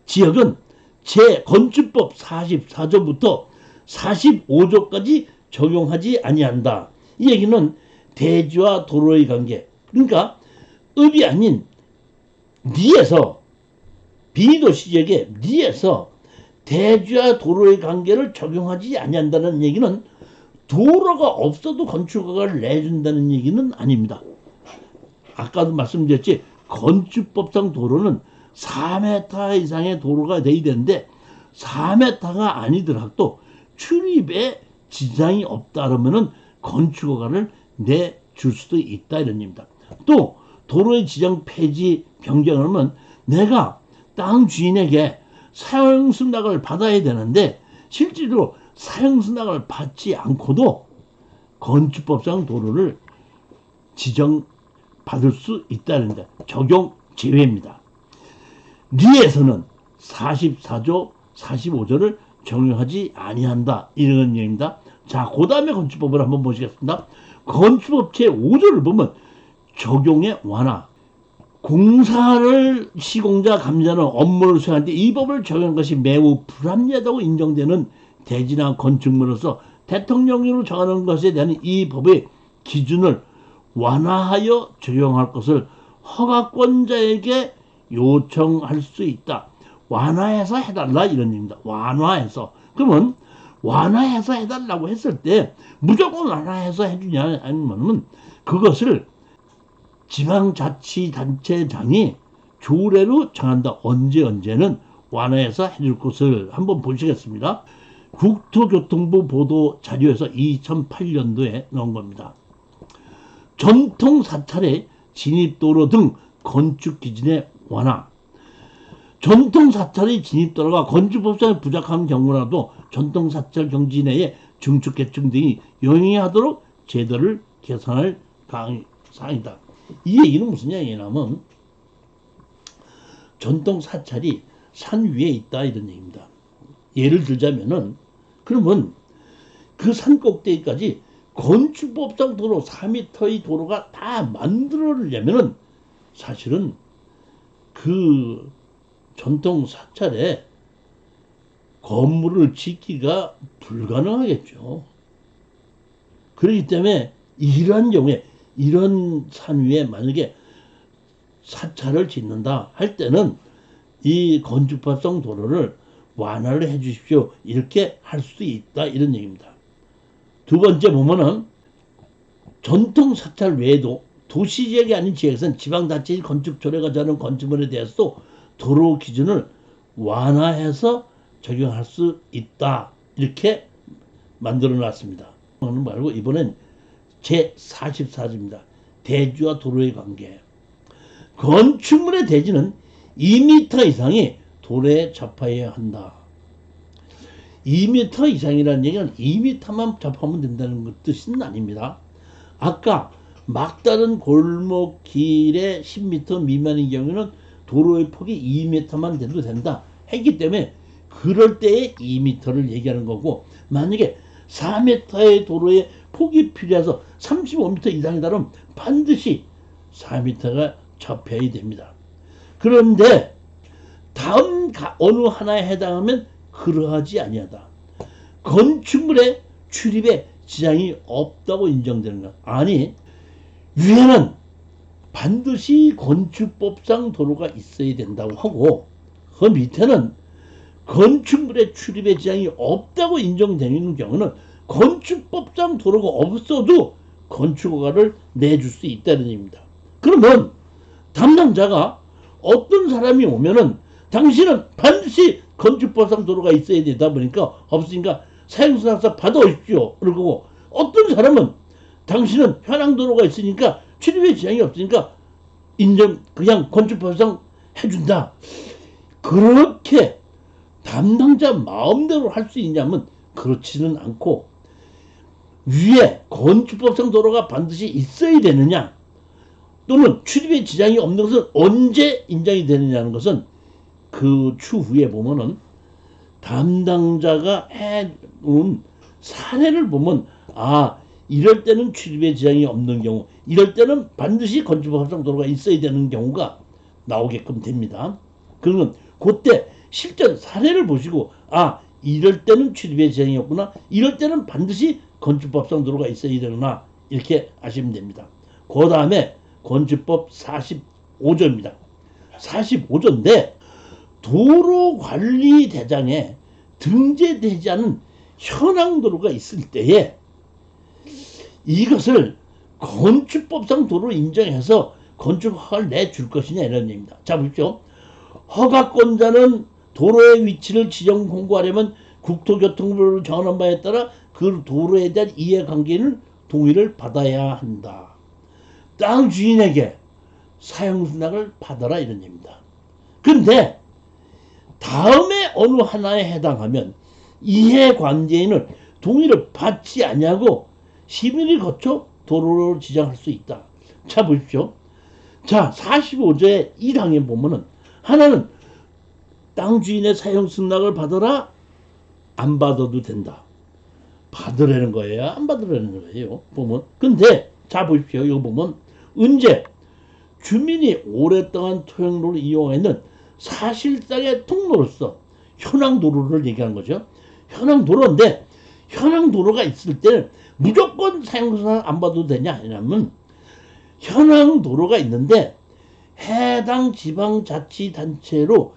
지역은 제 건축법 44조부터 45조까지 적용하지 아니한다. 이 얘기는 대지와 도로의 관계. 그러니까 읍이 아닌 리에서 비도시 지역의 리에서 대지와 도로의 관계를 적용하지 아니한다는 얘기는 도로가 없어도 건축허가를 내준다는 얘기는 아닙니다. 아까도 말씀드렸지 건축법상 도로는 4m 이상의 도로가 돼야 되는데 4m가 아니더라도 출입에 지장이 없다 그러면은 건축허가를 내줄 수도 있다 이런 얘기입니다. 또 도로의 지정 폐지 변경을 하면 내가 땅 주인에게 사용승낙을 받아야 되는데 실제로 사용승낙을 받지 않고도 건축법상 도로를 지정받을 수 있다는 데 적용 제외입니다. 리에서는 44조 45조를 적용하지 아니한다 이런 얘기입니다. 자, 그 다음에 건축법을 한번 보시겠습니다. 건축법 제5조를 보면 적용의 완화, 공사를 시공자 감사하는 업무를 수행할 때 이 법을 적용한 것이 매우 불합리하다고 인정되는 대지나 건축물로서 대통령령으로 정하는 것에 대한 이 법의 기준을 완화하여 적용할 것을 허가권자에게 요청할 수 있다. 완화해서 해달라 이런 얘기입니다. 완화해서. 그러면 완화해서 해달라고 했을 때 무조건 완화해서 해주냐 아니면 그것을 지방자치단체장이 조례로 정한다. 언제는 완화해서 해줄 것을 한번 보시겠습니다. 국토교통부 보도 자료에서 2008년도에 나온 겁니다. 전통사찰의 진입도로 등 건축 기준의 완화. 전통사찰의 진입도로가 건축법상에 부족한 경우라도 전통사찰 경지 내에 증축 개축 등이 용이하도록 제도를 개선할 사항이다. 이 얘기는 무슨 얘기냐면 전통사찰이 산 위에 있다 이런 얘기입니다. 예를 들자면은 그러면 그 산 꼭대기까지 건축법상 도로 4m의 도로가 다 만들어내려면은 사실은 그 전통 사찰에 건물을 짓기가 불가능하겠죠. 그렇기 때문에 이런 경우에 이런 산 위에 만약에 사찰을 짓는다 할 때는 이 건축법상 도로를 완화를 해 주십시오. 이렇게 할 수 있다 이런 얘기입니다. 두 번째 보면은 전통 사찰 외에도 도시지역이 아닌 지역에서는 지방자치 건축 조례가 정하는 건축물에 대해서도 도로 기준을 완화해서 적용할 수 있다. 이렇게 만들어 놨습니다. 말고 이번엔 제44조입니다. 대지와 도로의 관계. 건축물의 대지는 2m 이상이 도로에 접하여야 한다. 2m 이상이라는 얘기는 2m만 접하면 된다는 뜻은 아닙니다. 아까 막다른 골목길에 10m 미만인 경우는 도로의 폭이 2m만 돼도 된다 했기 때문에 그럴 때에 2m를 얘기하는 거고, 만약에 4m의 도로의 폭이 필요해서 35m 이상이다면 반드시 4m가 접해야 됩니다. 그런데 다음 어느 하나에 해당하면 그러하지 아니하다. 건축물의 출입에 지장이 없다고 인정되는 것. 아니, 위에는 반드시 건축법상 도로가 있어야 된다고 하고 그 밑에는 건축물의 출입에 지장이 없다고 인정되는 경우는 건축법상 도로가 없어도 건축허가를 내줄 수 있다는 얘기입니다. 그러면 담당자가 어떤 사람이 오면은 당신은 반드시 건축법상 도로가 있어야 되다 보니까 없으니까 사용수당서 받아오십시오. 그러고 어떤 사람은 당신은 현황도로가 있으니까 출입에 지장이 없으니까 그냥 건축법상 해준다. 그렇게 담당자 마음대로 할 수 있냐면 그렇지는 않고, 위에 건축법상 도로가 반드시 있어야 되느냐 또는 출입에 지장이 없는 것은 언제 인정이 되느냐는 것은 그 추후에 보면은 담당자가 해놓은 사례를 보면 이럴 때는 출입에 지장이 없는 경우, 이럴 때는 반드시 건축법상 도로가 있어야 되는 경우가 나오게끔 됩니다. 그러면 그때 실전 사례를 보시고 이럴 때는 출입에 지장이 없구나, 이럴 때는 반드시 건축법상 도로가 있어야 되구나 이렇게 아시면 됩니다. 그 다음에 건축법 45조입니다. 45조인데 도로관리대장에 등재되지 않은 현황도로가 있을 때에 이것을 건축법상 도로 인정해서 건축허가를 내줄 것이냐 이런 얘기입니다. 자, 보십시오. 허가권자는 도로의 위치를 지정 공고하려면 국토교통부를 정하는 바에 따라 그 도로에 대한 이해관계는 동의를 받아야 한다. 땅 주인에게 사용수당을 받아라 이런 얘기입니다. 그런데 다음에 어느 하나에 해당하면 이해관계인은 동의를 받지 않냐고 심의를 거쳐 도로를 지정할 수 있다. 자, 보십시오. 자, 45조의 1항에 보면은 하나는 땅 주인의 사용 승낙을 받아라, 안 받아도 된다. 받으라는 거예요, 안 받으라는 거예요, 보면. 근데 자, 보십시오. 이거 보면 언제 주민이 오랫동안 토양로를 이용하는 사실상의 통로로서 현황 도로를 얘기하는 거죠. 현황 도로인데 현황 도로가 있을 때는 무조건 사용승낙 안 받아도 되냐 하냐면, 현황 도로가 있는데 해당 지방자치단체로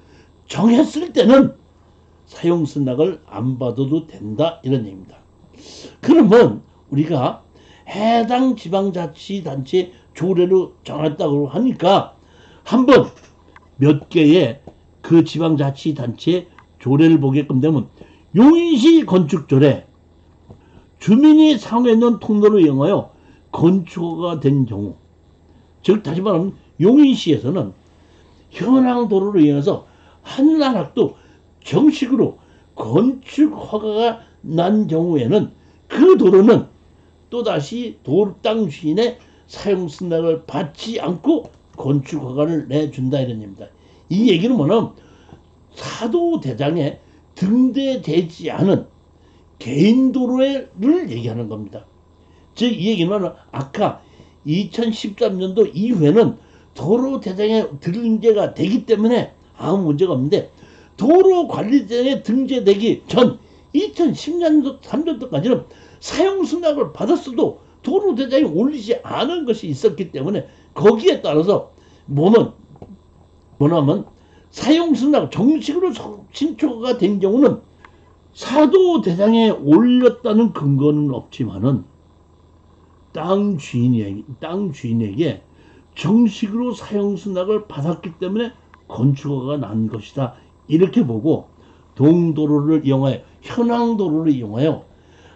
정했을 때는 사용승낙을 안 받아도 된다, 이런 얘기입니다. 그러면 우리가 해당 지방자치단체 조례로 정했다고 하니까 한번 몇 개의 그 지방자치단체 조례를 보게끔 되면, 용인시 건축조례, 주민이 상호있는 통로를 이용하여 건축허가가 된 경우, 즉 다시 말하면 용인시에서는 현황 도로를 이용해서 한 안락도 정식으로 건축허가가 난 경우에는 그 도로는 또다시 땅 주인의 사용승낙을 받지 않고 건축허가를 내준다, 이런 얘기입니다. 이 얘기는 뭐냐면 사도대장에 등재되지 않은 개인도로를 얘기하는 겁니다. 즉 이 얘기는 아까 2013년도 이후에는 도로대장에 등재가 되기 때문에 아무 문제가 없는데, 도로관리대장에 등재되기 전 2010년도 3년도까지는 사용승낙을 받았어도 도로대장이 올리지 않은 것이 있었기 때문에, 거기에 따라서 뭐냐면 사용승낙 정식으로 신초가 된 경우는 사도대장에 올렸다는 근거는 없지만은 땅 주인에게 정식으로 사용승낙을 받았기 때문에 건축허가가 난 것이다, 이렇게 보고, 동도로를 이용하여 현황도로를 이용하여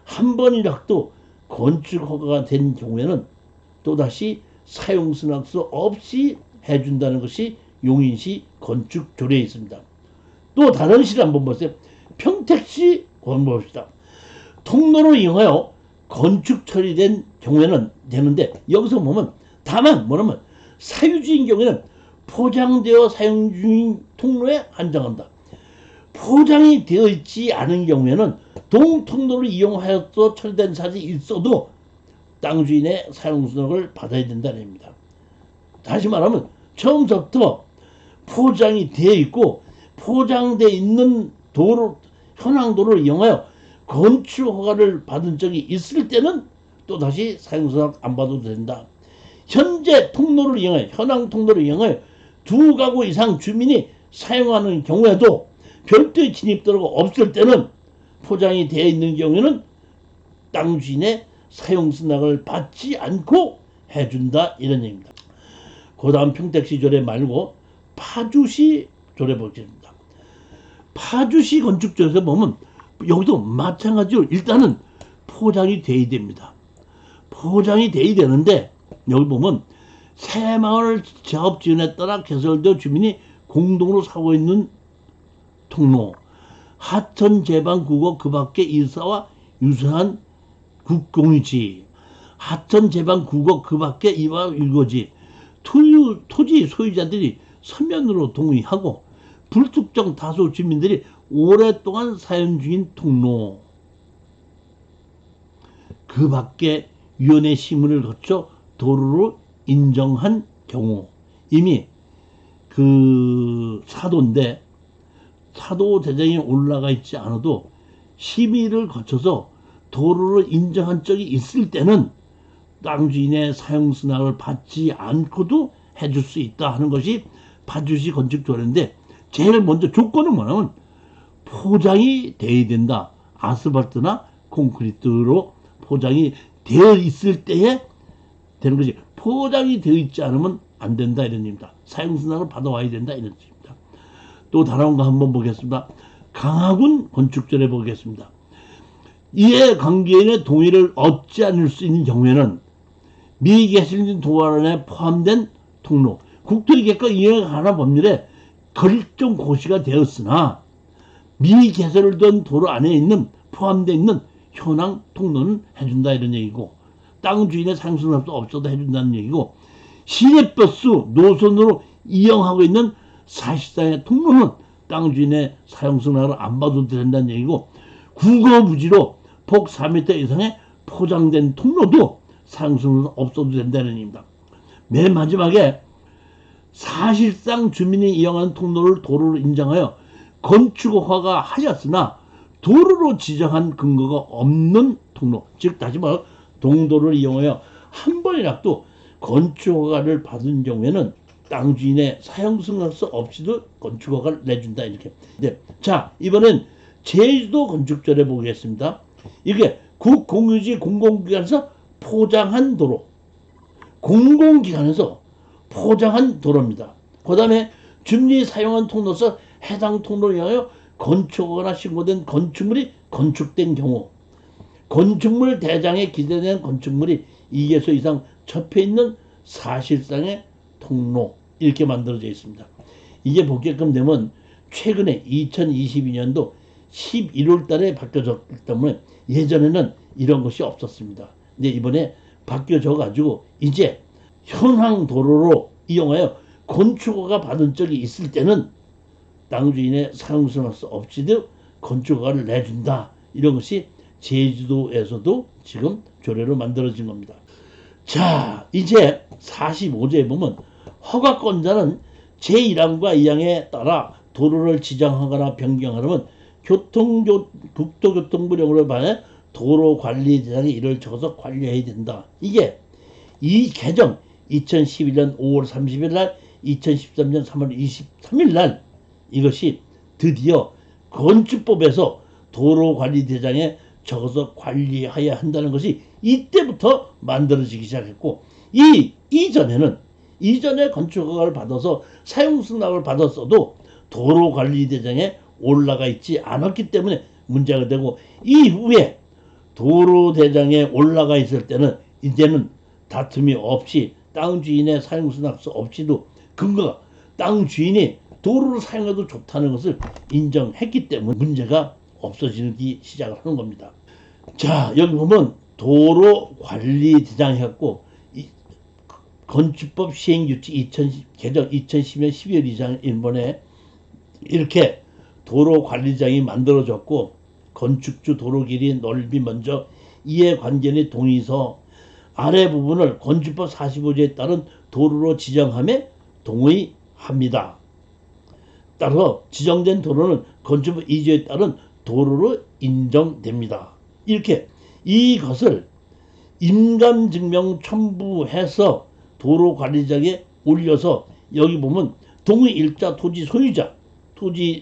한 번이라도 건축허가가 된 경우에는 또다시 사용승낙서 없이 해준다는 것이 용인시 건축조례에 있습니다. 또 다른 시를 한번 보세요. 평택시 한번 봅시다. 통로를 이용하여 건축 처리된 경우에는 되는데, 여기서 보면 다만 뭐냐면 사유지인 경우에는 포장되어 사용 중인 통로에 한정한다. 포장이 되어 있지 않은 경우에는 동통로를 이용하여서 처리된 사실이 있어도 땅 주인의 사용승낙을 받아야 된다는 얘기입니다. 다시 말하면 처음부터 포장이 되어 있고 포장되어 있는 도로, 현황도로를 이용하여 건축허가를 받은 적이 있을 때는 또다시 사용승낙 안 받아도 된다. 현재 통로를 이용하여, 현황 통로를 이용하여 두 가구 이상 주민이 사용하는 경우에도 별도의 진입도로가 없을 때는, 포장이 되어 있는 경우에는 땅 주인의 사용승낙을 받지 않고 해준다, 이런 얘기입니다. 그 다음 평택시 조례 말고 파주시 조례 보겠습니다. 파주시 건축조례에서 보면 여기도 마찬가지로 일단은 포장이 돼야 됩니다. 포장이 돼야 되는데, 여기 보면 새마을 사업 지원에 따라 개설되어 주민이 공동으로 사고 있는 통로, 하천 제방 구고 그 밖의 일사와 유사한 국공유지, 하천 제방 구고 그 밖의 이와 일거지, 토지 소유자들이 서면으로 동의하고 불특정 다수 주민들이 오랫동안 사용 중인 통로, 그 밖에 위원회 심의를 거쳐 도로로 인정한 경우, 이미 그 사도인데 사도 대장에 올라가 있지 않아도 심의를 거쳐서 도로로 인정한 적이 있을 때는 땅 주인의 사용승낙을 받지 않고도 해줄 수 있다 하는 것이 파주시 건축조례인데, 제일 먼저 조건은 뭐냐면 포장이 돼야 된다. 아스팔트나 콘크리트로 포장이 되어 있을 때에 되는 것이, 포장이 되어 있지 않으면 안 된다, 이런 얘기입니다. 사용승낙을 받아와야 된다, 이런 얘기입니다. 또 다른 거 한번 보겠습니다. 강화군 건축조례 보겠습니다. 이에 관계인의 동의를 얻지 않을 수 있는 경우에는 미개실된 도안에 포함된 통로, 국토기획과 이행에 관한 법률에 결정 고시가 되었으나 미개설된 도로 안에 있는 포함되어 있는 현황 통로는 해준다, 이런 얘기고, 땅 주인의 상승납도 없어도 해준다는 얘기고, 시내버스 노선으로 이용하고 있는 사실상의 통로는 땅 주인의 사용승낙을 안 받아도 된다는 얘기고, 국어부지로 폭 4m 이상의 포장된 통로도 사용승낙은 없어도 된다는 얘기입니다. 맨 마지막에 사실상 주민이 이용하는 통로를 도로로 인정하여 건축허가 하였으나 도로로 지정한 근거가 없는 통로, 즉 다시 말해 동도를 이용하여 한 번이라도 건축허가를 받은 경우에는 땅 주인의 사용승낙서 없이도 건축허가를 내준다, 이렇게. 네. 자, 이번엔 제주도 건축조례 보겠습니다. 이게 국공유지 공공기관에서 포장한 도로, 공공기관에서 포장한 도로입니다. 그 다음에 주민이 사용한 통로서 해당 통로를 향하여 건축허가나 신고된 건축물이 건축된 경우, 건축물 대장에 기재된 건축물이 2개소 이상 접해 있는 사실상의 통로, 이렇게 만들어져 있습니다. 이게 보게끔 되면 최근에 2022년도 11월 달에 바뀌어졌기 때문에 예전에는 이런 것이 없었습니다. 근데 이번에 바뀌어져 가지고 이제 현황 도로로 이용하여 건축허가 받은 적이 있을 때는 땅 주인의 사용승낙서 없이도 건축허가를 내준다. 이런 것이 제주도에서도 지금 조례로 만들어진 겁니다. 자, 이제 45조에 보면 허가권자는 제1항과 2항에 따라 도로를 지정하거나 변경하려면 국토교통부령으로 반해 도로관리대장이 이를 적어서 관리해야 된다. 이게 이 개정 2011년 5월 30일 날, 2013년 3월 23일 날 이것이 드디어 건축법에서 도로관리대장에 적어서 관리해야 한다는 것이 이때부터 만들어지기 시작했고, 이전에 건축허가를 받아서 사용승낙을 받았어도 도로관리대장에 올라가 있지 않았기 때문에 문제가 되고, 이후에 도로대장에 올라가 있을 때는 이제는 다툼이 없이 땅 주인의 사용승낙서 없이도 근거가 땅 주인이 도로를 사용해도 좋다는 것을 인정했기 때문에 문제가 없어지기 시작을 하는 겁니다. 자, 여기 보면 도로관리대장 해갖고 건축법 시행규칙 개정 2010년 12월 2일 일본에 이렇게 도로관리장이 만들어졌고, 건축주 도로 길이 넓이 먼저 이해관계인의 동의서 아래 부분을 건축법 45조에 따른 도로로 지정함에 동의합니다. 따라서 지정된 도로는 건축법 2조에 따른 도로로 인정됩니다. 이렇게 이것을 임감증명 첨부해서 도로관리장에 올려서 여기 보면 동의일자 토지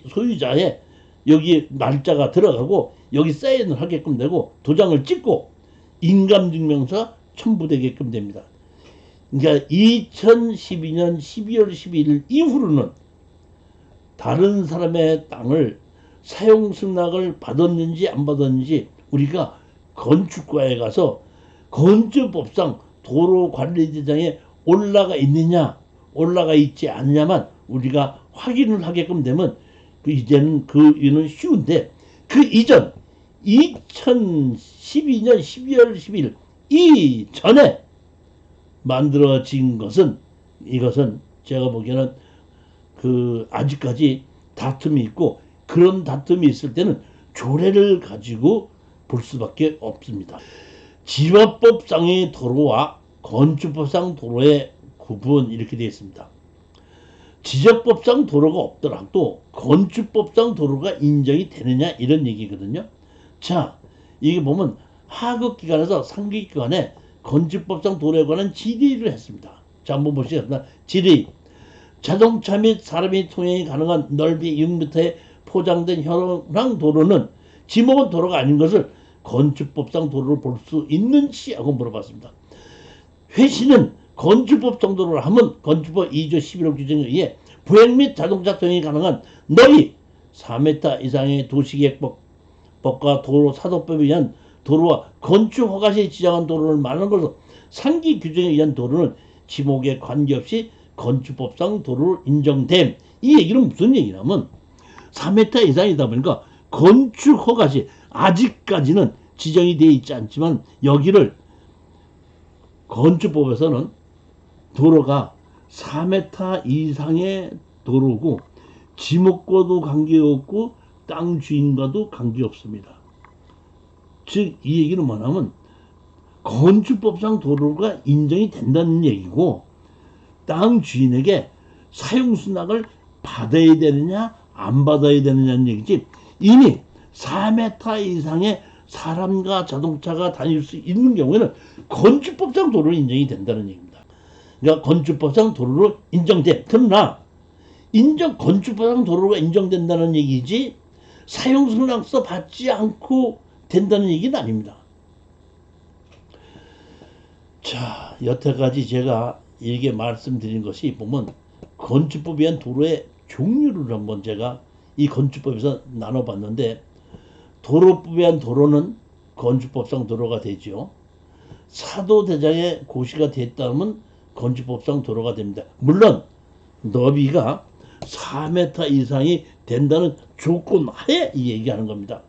소유자의 여기 날짜가 들어가고 여기 사인을 하게끔 되고 도장을 찍고 임감증명서 첨부되게끔 됩니다. 그러니까 2012년 12월 12일 이후로는 다른 사람의 땅을 사용승낙을 받았는지 안 받았는지 우리가 건축과에 가서 건축법상 도로관리대장에 올라가 있느냐 올라가 있지 않느냐만 우리가 확인을 하게끔 되면 이제는 이는 쉬운데, 그 이전 2012년 12월 10일 이전에 만들어진 것은, 이것은 제가 보기에는 아직까지 다툼이 있고, 그런 다툼이 있을 때는 조례를 가지고 볼 수밖에 없습니다. 지화법상의 도로와 건축법상 도로의 구분 이렇게 되어 있습니다. 지적법상 도로가 없더라도 건축법상 도로가 인정이 되느냐 이런 얘기거든요. 자, 이게 보면 하급기관에서 상급기관에 건축법상 도로에 관한 질의를 했습니다. 자, 한번 보시겠습니다. 질의. 자동차 및 사람이 통행이 가능한 넓이 6m에 포장된 현황 도로는 지목은 도로가 아닌 것을 건축법상 도로로 볼 수 있는지 하고 물어봤습니다. 회시는 건축법상 도로를 하면 건축법 2조 11호 규정에 의해 부행 및 자동차 통행이 가능한 넓이 4m 이상의 도시계획법과 도로 사도법에 의한 도로와 건축허가시에 지정한 도로를 말하는 것으로 상기 규정에 의한 도로는 지목에 관계없이 건축법상 도로로 인정됨. 이 얘기는 무슨 얘기냐면 4m 이상이다 보니까 건축허가시 아직까지는 지정이 되어 있지 않지만 여기를 건축법에서는 도로가 4m 이상의 도로고 지목과도 관계없고 땅 주인과도 관계없습니다. 즉 이 얘기는 뭐냐면 건축법상 도로가 인정이 된다는 얘기고 땅 주인에게 사용수납을 받아야 되느냐 안 받아야 되느냐는 얘기지, 이미 4m 이상의 사람과 자동차가 다닐 수 있는 경우에는 건축법상 도로로 인정이 된다는 얘기입니다. 그러니까 건축법상 도로로 인정돼. 그러나 건축법상 도로가 인정된다는 얘기지 사용승낙서 받지 않고 된다는 얘기는 아닙니다. 자, 여태까지 제가 이렇게 말씀드린 것이 보면 건축법에 의한 도로의 종류를 한번 제가 이 건축법에서 나눠봤는데, 도로법에 의한 도로는 건축법상 도로가 되죠. 사도대장의 고시가 됐다면 건축법상 도로가 됩니다. 물론 너비가 4m 이상이 된다는 조건 하에 이 얘기하는 겁니다.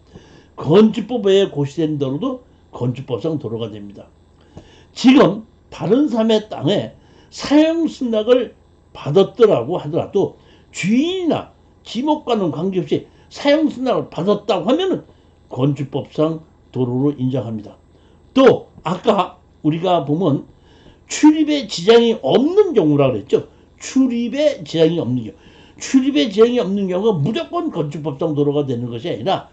건축법에 고시된 도로도 건축법상 도로가 됩니다. 지금 다른 사람의 땅에 사용승낙을 받았더라고 하더라도 주인이나 지목과는 관계없이 사용승낙을 받았다고 하면은 건축법상 도로로 인정합니다. 또 아까 우리가 보면 출입에 지장이 없는 경우라 그랬죠. 출입에 지장이 없는 경우. 출입에 지장이 없는 경우가 무조건 건축법상 도로가 되는 것이 아니라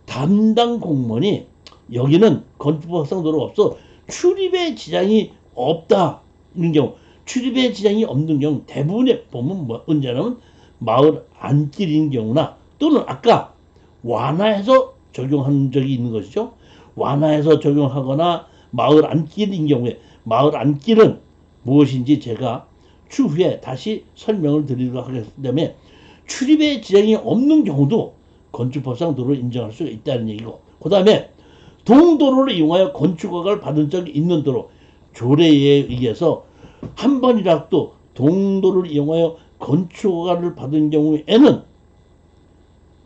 담당 공무원이 여기는 건축법상 도로가 없어 출입에 지장이 없다는 경우, 출입에 지장이 없는 경우 대부분의 보면 언제냐면 마을 안길인 경우나 또는 아까 완화해서 적용한 적이 있는 것이죠. 완화해서 적용하거나 마을 안길인 경우에, 마을 안길은 무엇인지 제가 추후에 다시 설명을 드리도록 하기 때문에 출입에 지장이 없는 경우도 건축법상 도로를 인정할 수가 있다는 얘기고, 그 다음에 동도로를 이용하여 건축허가를 받은 적이 있는 도로, 조례에 의해서 한 번이라도 동도로를 이용하여 건축허가를 받은 경우에는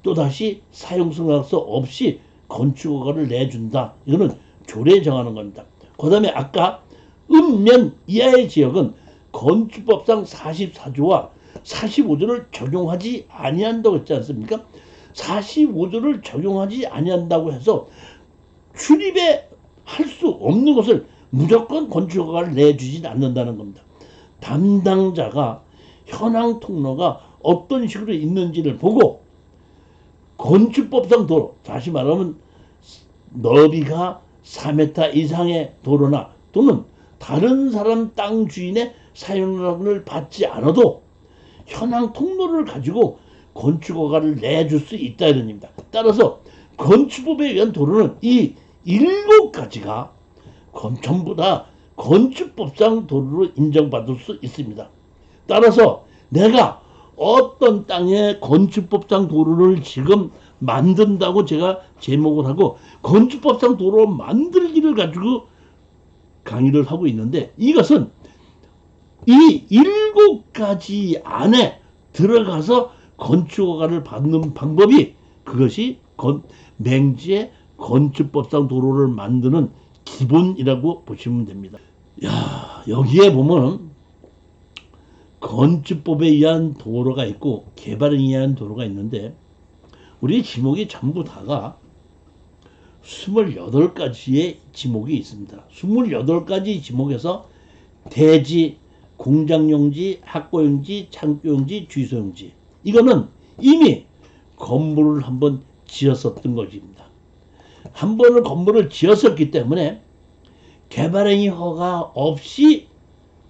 또다시 사용승낙서 없이 건축허가를 내준다. 이거는 조례에 정하는 겁니다. 그 다음에 아까 읍면 이하의 지역은 건축법상 44조와 45조를 적용하지 아니한다고 했지 않습니까? 45조를 적용하지 아니한다고 해서 출입에 할 수 없는 것을 무조건 건축허가를 내주진 않는다는 겁니다. 담당자가 현황 통로가 어떤 식으로 있는지를 보고 건축법상 도로, 다시 말하면 너비가 4m 이상의 도로나 또는 다른 사람 땅 주인의 사용을 받지 않아도 현황 통로를 가지고 건축허가를 내줄 수 있다 이런 얘기입니다. 따라서 건축법에 의한 도로는 이 7가지가 전부 다 건축법상 도로로 인정받을 수 있습니다. 따라서 내가 어떤 땅에 건축법상 도로를 지금 만든다고 제가 제목을 하고 건축법상 도로 만들기를 가지고 강의를 하고 있는데, 이것은 이 7가지 안에 들어가서 건축허가를 받는 방법이, 그것이 맹지의 건축법상 도로를 만드는 기본이라고 보시면 됩니다. 야, 여기에 보면 건축법에 의한 도로가 있고 개발에 의한 도로가 있는데, 우리 지목이 전부 다가 28가지의 지목이 있습니다. 28가지 지목에서 대지, 공장용지, 학고용지, 창고용지, 주소용지, 이거는 이미 건물을 한번 지었었던 것입니다. 한 번을 건물을 지었었기 때문에 개발행위 허가 없이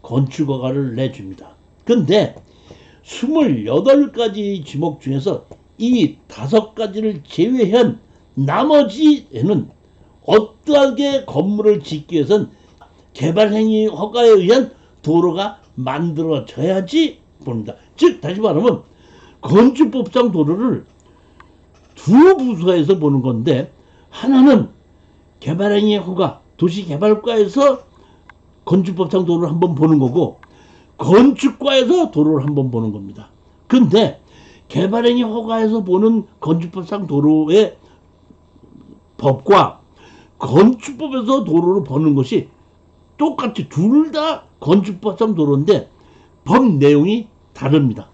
건축허가를 내줍니다. 근데 28가지 지목 중에서 이 5가지를 제외한 나머지에는 어떠하게 건물을 짓기 위해서는 개발행위 허가에 의한 도로가 만들어져야지 봅니다. 즉 다시 말하면 건축법상 도로를 두 부서에서 보는 건데, 하나는 개발행위 허가, 도시개발과에서 건축법상 도로를 한번 보는 거고, 건축과에서 도로를 한번 보는 겁니다. 근데 개발행위 허가에서 보는 건축법상 도로의 법과 건축법에서 도로를 보는 것이 똑같이 둘 다 건축법상 도로인데 법 내용이 다릅니다.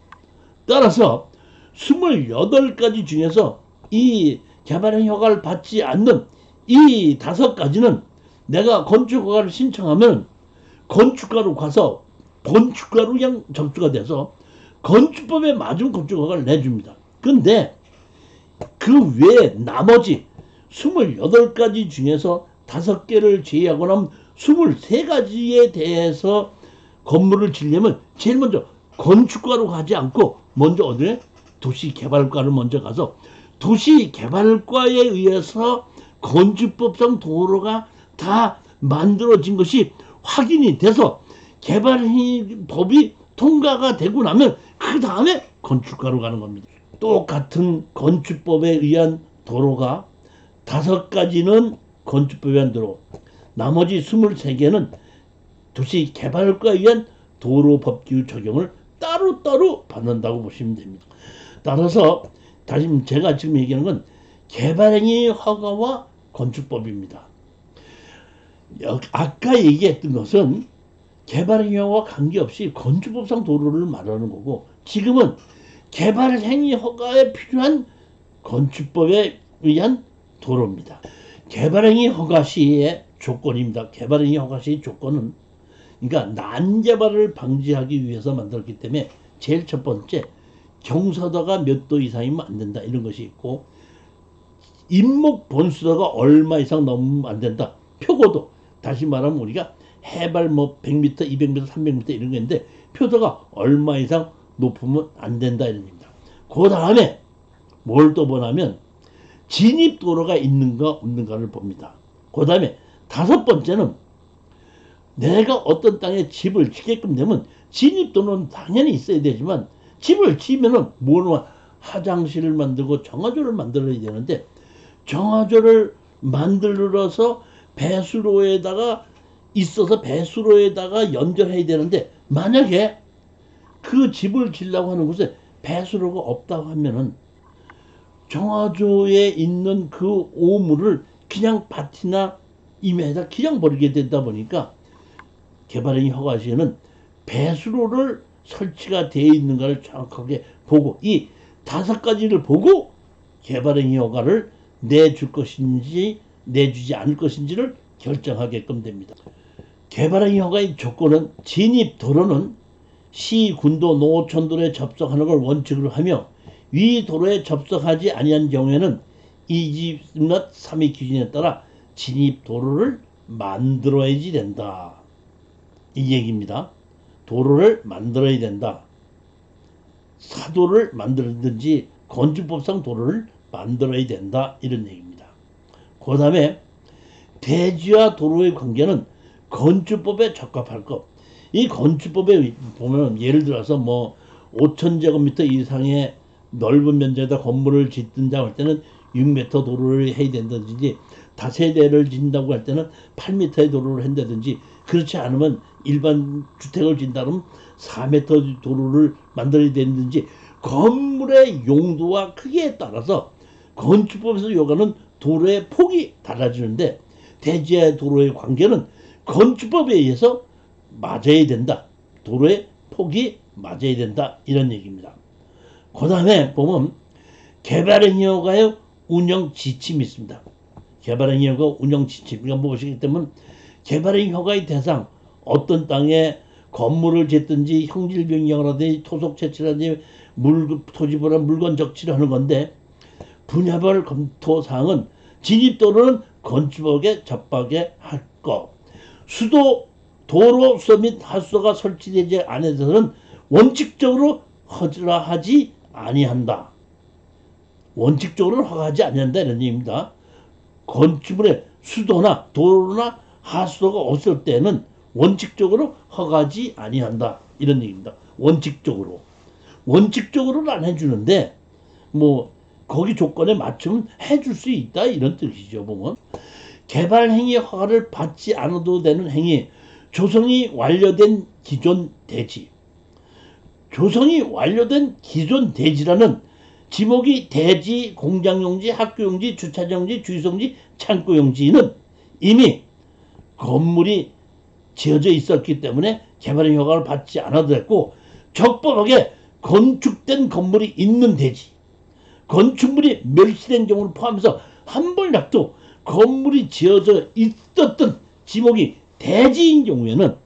따라서 28가지 중에서 이 개발행 허가를 받지 않는 이 5가지는 내가 건축허가를 신청하면 건축가로 가서 건축가로 그냥 접수가 돼서 건축법에 맞은 건축허가를 내줍니다. 근데 그 외에 나머지 28가지 중에서 5개를 제외하고 나면 23가지에 대해서 건물을 지려면 제일 먼저 건축가로 가지 않고 먼저 어디에 도시개발과를 먼저 가서 도시개발과에 의해서 건축법상 도로가 다 만들어진 것이 확인이 돼서 개발법이 통과가 되고 나면 그 다음에 건축가로 가는 겁니다. 똑같은 건축법에 의한 도로가 5가지는 건축법에 의한 도로, 나머지 23개는 도시개발과에 의한 도로법규 적용을 따로따로 받는다고 보시면 됩니다. 따라서 다시 제가 지금 얘기하는 건 개발행위 허가와 건축법입니다. 아까 얘기했던 것은 개발행위 허가와 관계없이 건축법상 도로를 말하는 거고, 지금은 개발행위 허가에 필요한 건축법에 의한 도로입니다. 개발행위 허가 시의 조건입니다. 개발행위 허가 시의 조건은 그러니까 난개발을 방지하기 위해서 만들었기 때문에 제일 첫 번째 경사도가 몇 도 이상이면 안 된다 이런 것이 있고, 인목 본수도가 얼마 이상 넘으면 안 된다. 표고도, 다시 말하면 우리가 해발 뭐 100m, 200m, 300m 이런 게 있는데 표도가 얼마 이상 높으면 안 된다 이런 겁니다. 그 다음에 뭘 또 보냐면 진입도로가 있는가 없는가를 봅니다. 그 다음에 5번째는 내가 어떤 땅에 집을 짓게끔 되면 진입도로는 당연히 있어야 되지만 집을 지으면은 뭐는 화장실을 만들고 정화조를 만들어야 되는데 정화조를 만들어서 배수로에다가 있어서 배수로에다가 연결해야 되는데 만약에 그 집을 지으려고 하는 곳에 배수로가 없다고 하면은 정화조에 있는 그 오물을 그냥 밭이나 임에다 그냥 버리게 되다 보니까 개발행위 허가 시에는 배수로를 설치가 되어 있는가를 정확하게 보고 이 5가지를 보고 개발행위 허가를 내줄 것인지 내주지 않을 것인지를 결정하게끔 됩니다. 개발행위 허가의 조건은 진입도로는 시, 군도, 노천도로에 접속하는 걸 원칙으로 하며 위 도로에 접속하지 아니한 경우에는 2집 몇 3위 기준에 따라 진입도로를 만들어야지 된다. 이 얘기입니다. 도로를 만들어야 된다. 사도를 만들든지 건축법상 도로를 만들어야 된다. 이런 얘기입니다. 그 다음에 대지와 도로의 관계는 건축법에 적합할 것. 이 건축법에 보면 예를 들어서 뭐 5,000제곱미터 이상의 넓은 면적에다 건물을 짓든지 할 때는 6m 도로를 해야 된다든지 다세대를 짓는다고 할 때는 8m의 도로를 한다든지, 그렇지 않으면 일반 주택을 짓는다면 4m 도로를 만들어야 되는지 건물의 용도와 크기에 따라서 건축법에서 요구하는 도로의 폭이 달라지는데 대지와 도로의 관계는 건축법에 의해서 맞아야 된다. 도로의 폭이 맞아야 된다. 이런 얘기입니다. 그 다음에 보면 개발행위 허가의 운영 지침이 있습니다. 개발행위 허가 운영 지침. 그러니까 무엇이기 때문에 개발행위 허가의 대상, 어떤 땅에 건물을 짓든지 형질 변경을 하든지 토속 채취라든지 토지보다 물건 적치를 하는 건데 분야별 검토 사항은 진입도로는 건축법에 접하게 할 것. 수도, 도로, 수도 및 하수도가 설치되지 않은 데서는 원칙적으로 허가하지 아니한다. 원칙적으로 허가하지 아니한다 이런 얘기입니다. 건축물에 수도나 도로나 하수도가 없을 때는 원칙적으로 허가하지 아니한다 이런 얘기입니다. 원칙적으로는 안 해주는데 뭐 거기 조건에 맞추면 해줄 수 있다 이런 뜻이죠. 보면 개발행위 허가를 받지 않아도 되는 행위, 조성이 완료된 기존 대지. 조성이 완료된 기존 대지라는 지목이 대지, 공장용지, 학교용지, 주차장용지, 주유소용지, 창고용지는 이미 건물이 지어져 있었기 때문에 개발행 허가를 받지 않아도 됐고, 적법하게 건축된 건물이 있는 대지, 건축물이 멸시된 경우를 포함해서 한 번이라도 건물이 지어져 있었던 지목이 대지인 경우에는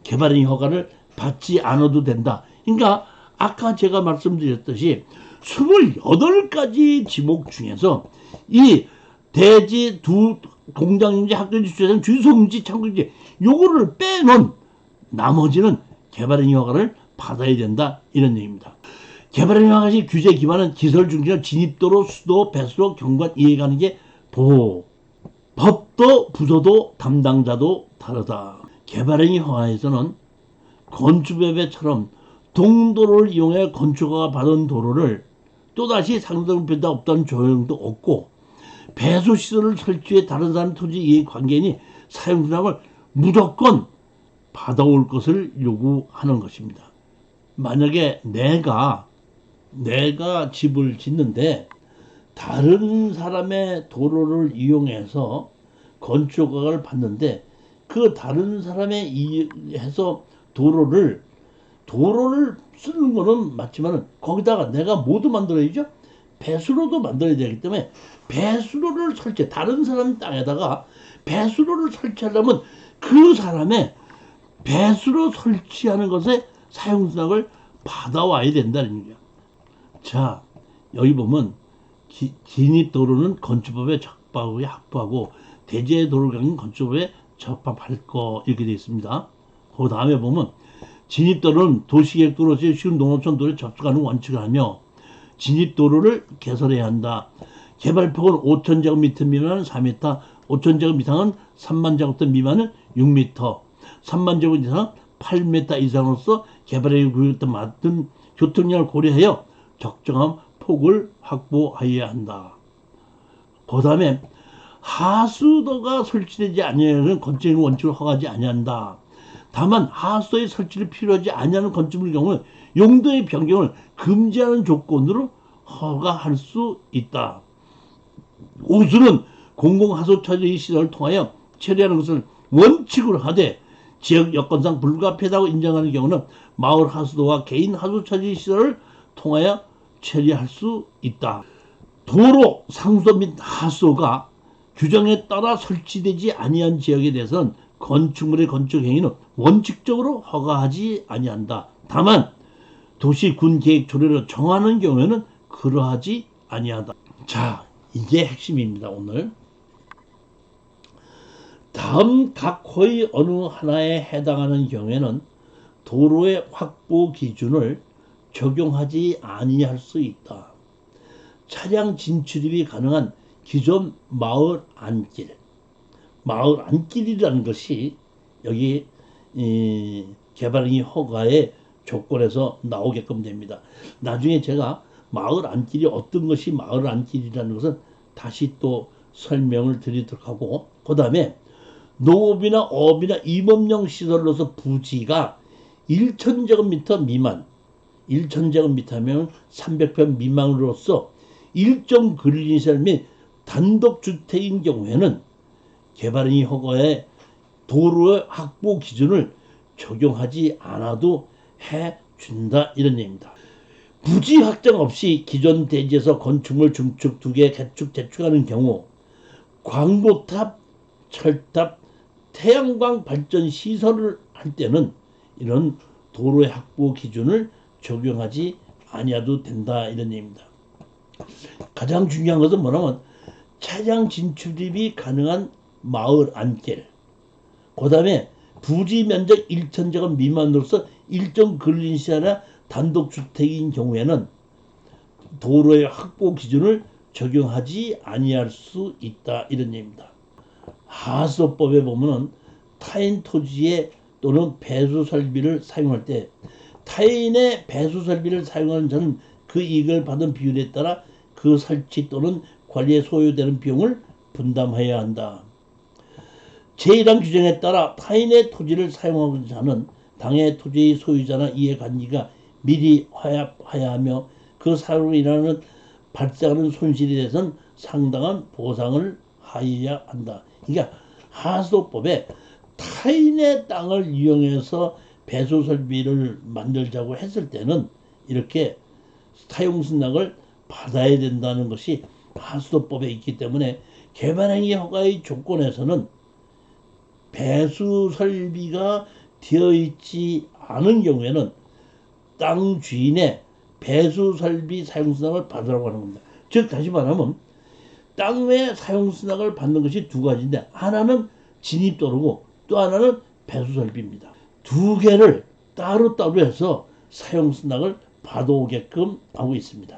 개발행 허가를 받지 않아도 된다. 그러니까 아까 제가 말씀드렸듯이 28가지 지목 중에서 이 대지 두 공장용지, 학교지, 주차장, 주소용지, 창고지 요거를 빼놓은 나머지는 개발행 허가를 받아야 된다, 이런 얘기입니다. 개발행 허가 시 규제 기반은 기설 중지나 진입도로, 수도, 배수로, 경관, 이해관계, 보호. 법도 부서도 담당자도 다르다. 개발행 허가에서는 건축법에처럼 동도로를 이용해 건축허가 받은 도로를 또다시 상대방 변화 없다는 조항도 없고, 배수시설을 설치해 다른 사람 토지 이해 관계인이 사용수량을 무조건 받아올 것을 요구하는 것입니다. 만약에 내가 집을 짓는데 다른 사람의 도로를 이용해서 건축허가를 받는데, 그 다른 사람의 이해서 도로를 쓰는 거는 맞지만 거기다가 내가 뭐도 만들어야죠? 배수로도 만들어야 되기 때문에 배수로를 다른 사람 땅에다가 배수로를 설치하려면 그 사람의 배수로 설치하는 것에 사용수량을 받아와야 된다는 얘기야. 자, 여기 보면 진입도로는 건축법에 적합하고 대지의 도로경은 건축법에 적합할 거, 이렇게 되어 있습니다. 그 다음에 보면 진입도로는 도시계획도로에 쉬운 농어촌 도로에 접속하는 원칙을 하며 진입도로를 개설해야 한다. 개발폭은 5,000제곱미터 미만은 4m, 5,000제곱 이상은 30,000제곱미터 미만은 6m, 30,000제곱 이상은 8m 이상으로서 개발의 구역에 맞는 교통량을 고려하여 적정한 폭을 확보해야 한다. 그 다음에 하수도가 설치되지 아니하는 건축의 원칙을 허가하지 아니한다. 다만 하수도의 설치를 필요하지 아니하는 건축물의 경우는 용도의 변경을 금지하는 조건으로 허가할 수 있다. 우수는 공공하수처리 시설을 통하여 처리하는 것을 원칙으로 하되 지역 여건상 불가피하다고 인정하는 경우는 마을 하수도와 개인 하수처리 시설을 통하여 처리할 수 있다. 도로, 상수도 및 하수도가 규정에 따라 설치되지 아니한 지역에 대해서는 건축물의 건축 행위는 원칙적으로 허가하지 아니한다. 다만 도시 군 계획 조례로 정하는 경우에는 그러하지 아니하다. 자, 이게 핵심입니다. 오늘 다음 각 호의 어느 하나에 해당하는 경우에는 도로의 확보 기준을 적용하지 아니할 수 있다. 차량 진출입이 가능한 기존 마을 안길이라는 것이 여기 개발행위 허가의 조건에서 나오게끔 됩니다. 나중에 제가 마을 안길이 어떤 것이 마을 안길이라는 것은 다시 또 설명을 드리도록 하고, 그 다음에 농업이나 어업이나 임업용 시설로서 부지가 1,000제곱미터 미만, 1,000제곱미터면 300평 미만으로서 일정 근린시설 및 단독주택인 경우에는 개발행위 허가의 도로의 확보 기준을 적용하지 않아도 해준다, 이런 얘기입니다. 부지 확정 없이 기존 대지에서 건축물 중축 2개 개축 재축하는 경우 광고탑, 철탑, 태양광 발전 시설을 할 때는 이런 도로의 확보 기준을 적용하지 아니어도 된다, 이런 얘기입니다. 가장 중요한 것은 뭐냐면 차량 진출입이 가능한 마을 안길, 그 다음에 부지 면적 1,000제곱 미만으로서 일정 근린시설이나 단독주택인 경우에는 도로의 확보 기준을 적용하지 아니할 수 있다, 이런 얘기입니다. 하수도법에 보면은 타인 토지에 또는 배수 설비를 사용할 때 타인의 배수 설비를 사용하는 자는 그 이익을 받은 비율에 따라 그 설치 또는 관리에 소요되는 비용을 분담해야 한다. 제1항 규정에 따라 타인의 토지를 사용하고자 하는 당해 토지의 소유자나 이해관계가 미리 화합하여야 하며 그 사용으로 인하는 발생하는 손실에 대해서는 상당한 보상을 하여야 한다. 그러니까 하수도법에 타인의 땅을 이용해서 배수 설비를 만들자고 했을 때는 이렇게 사용승낙을 받아야 된다는 것이 하수도법에 있기 때문에 개발행위 허가의 조건에서는 배수 설비가 되어 있지 않은 경우에는 땅 주인의 배수 설비 사용승낙을 받으라고 하는 겁니다. 즉 다시 말하면 땅 외 사용승낙을 받는 것이 두 가지인데 하나는 진입도로고 또 하나는 배수 설비입니다. 두 개를 따로따로 해서 사용승낙을 받아오게끔 하고 있습니다.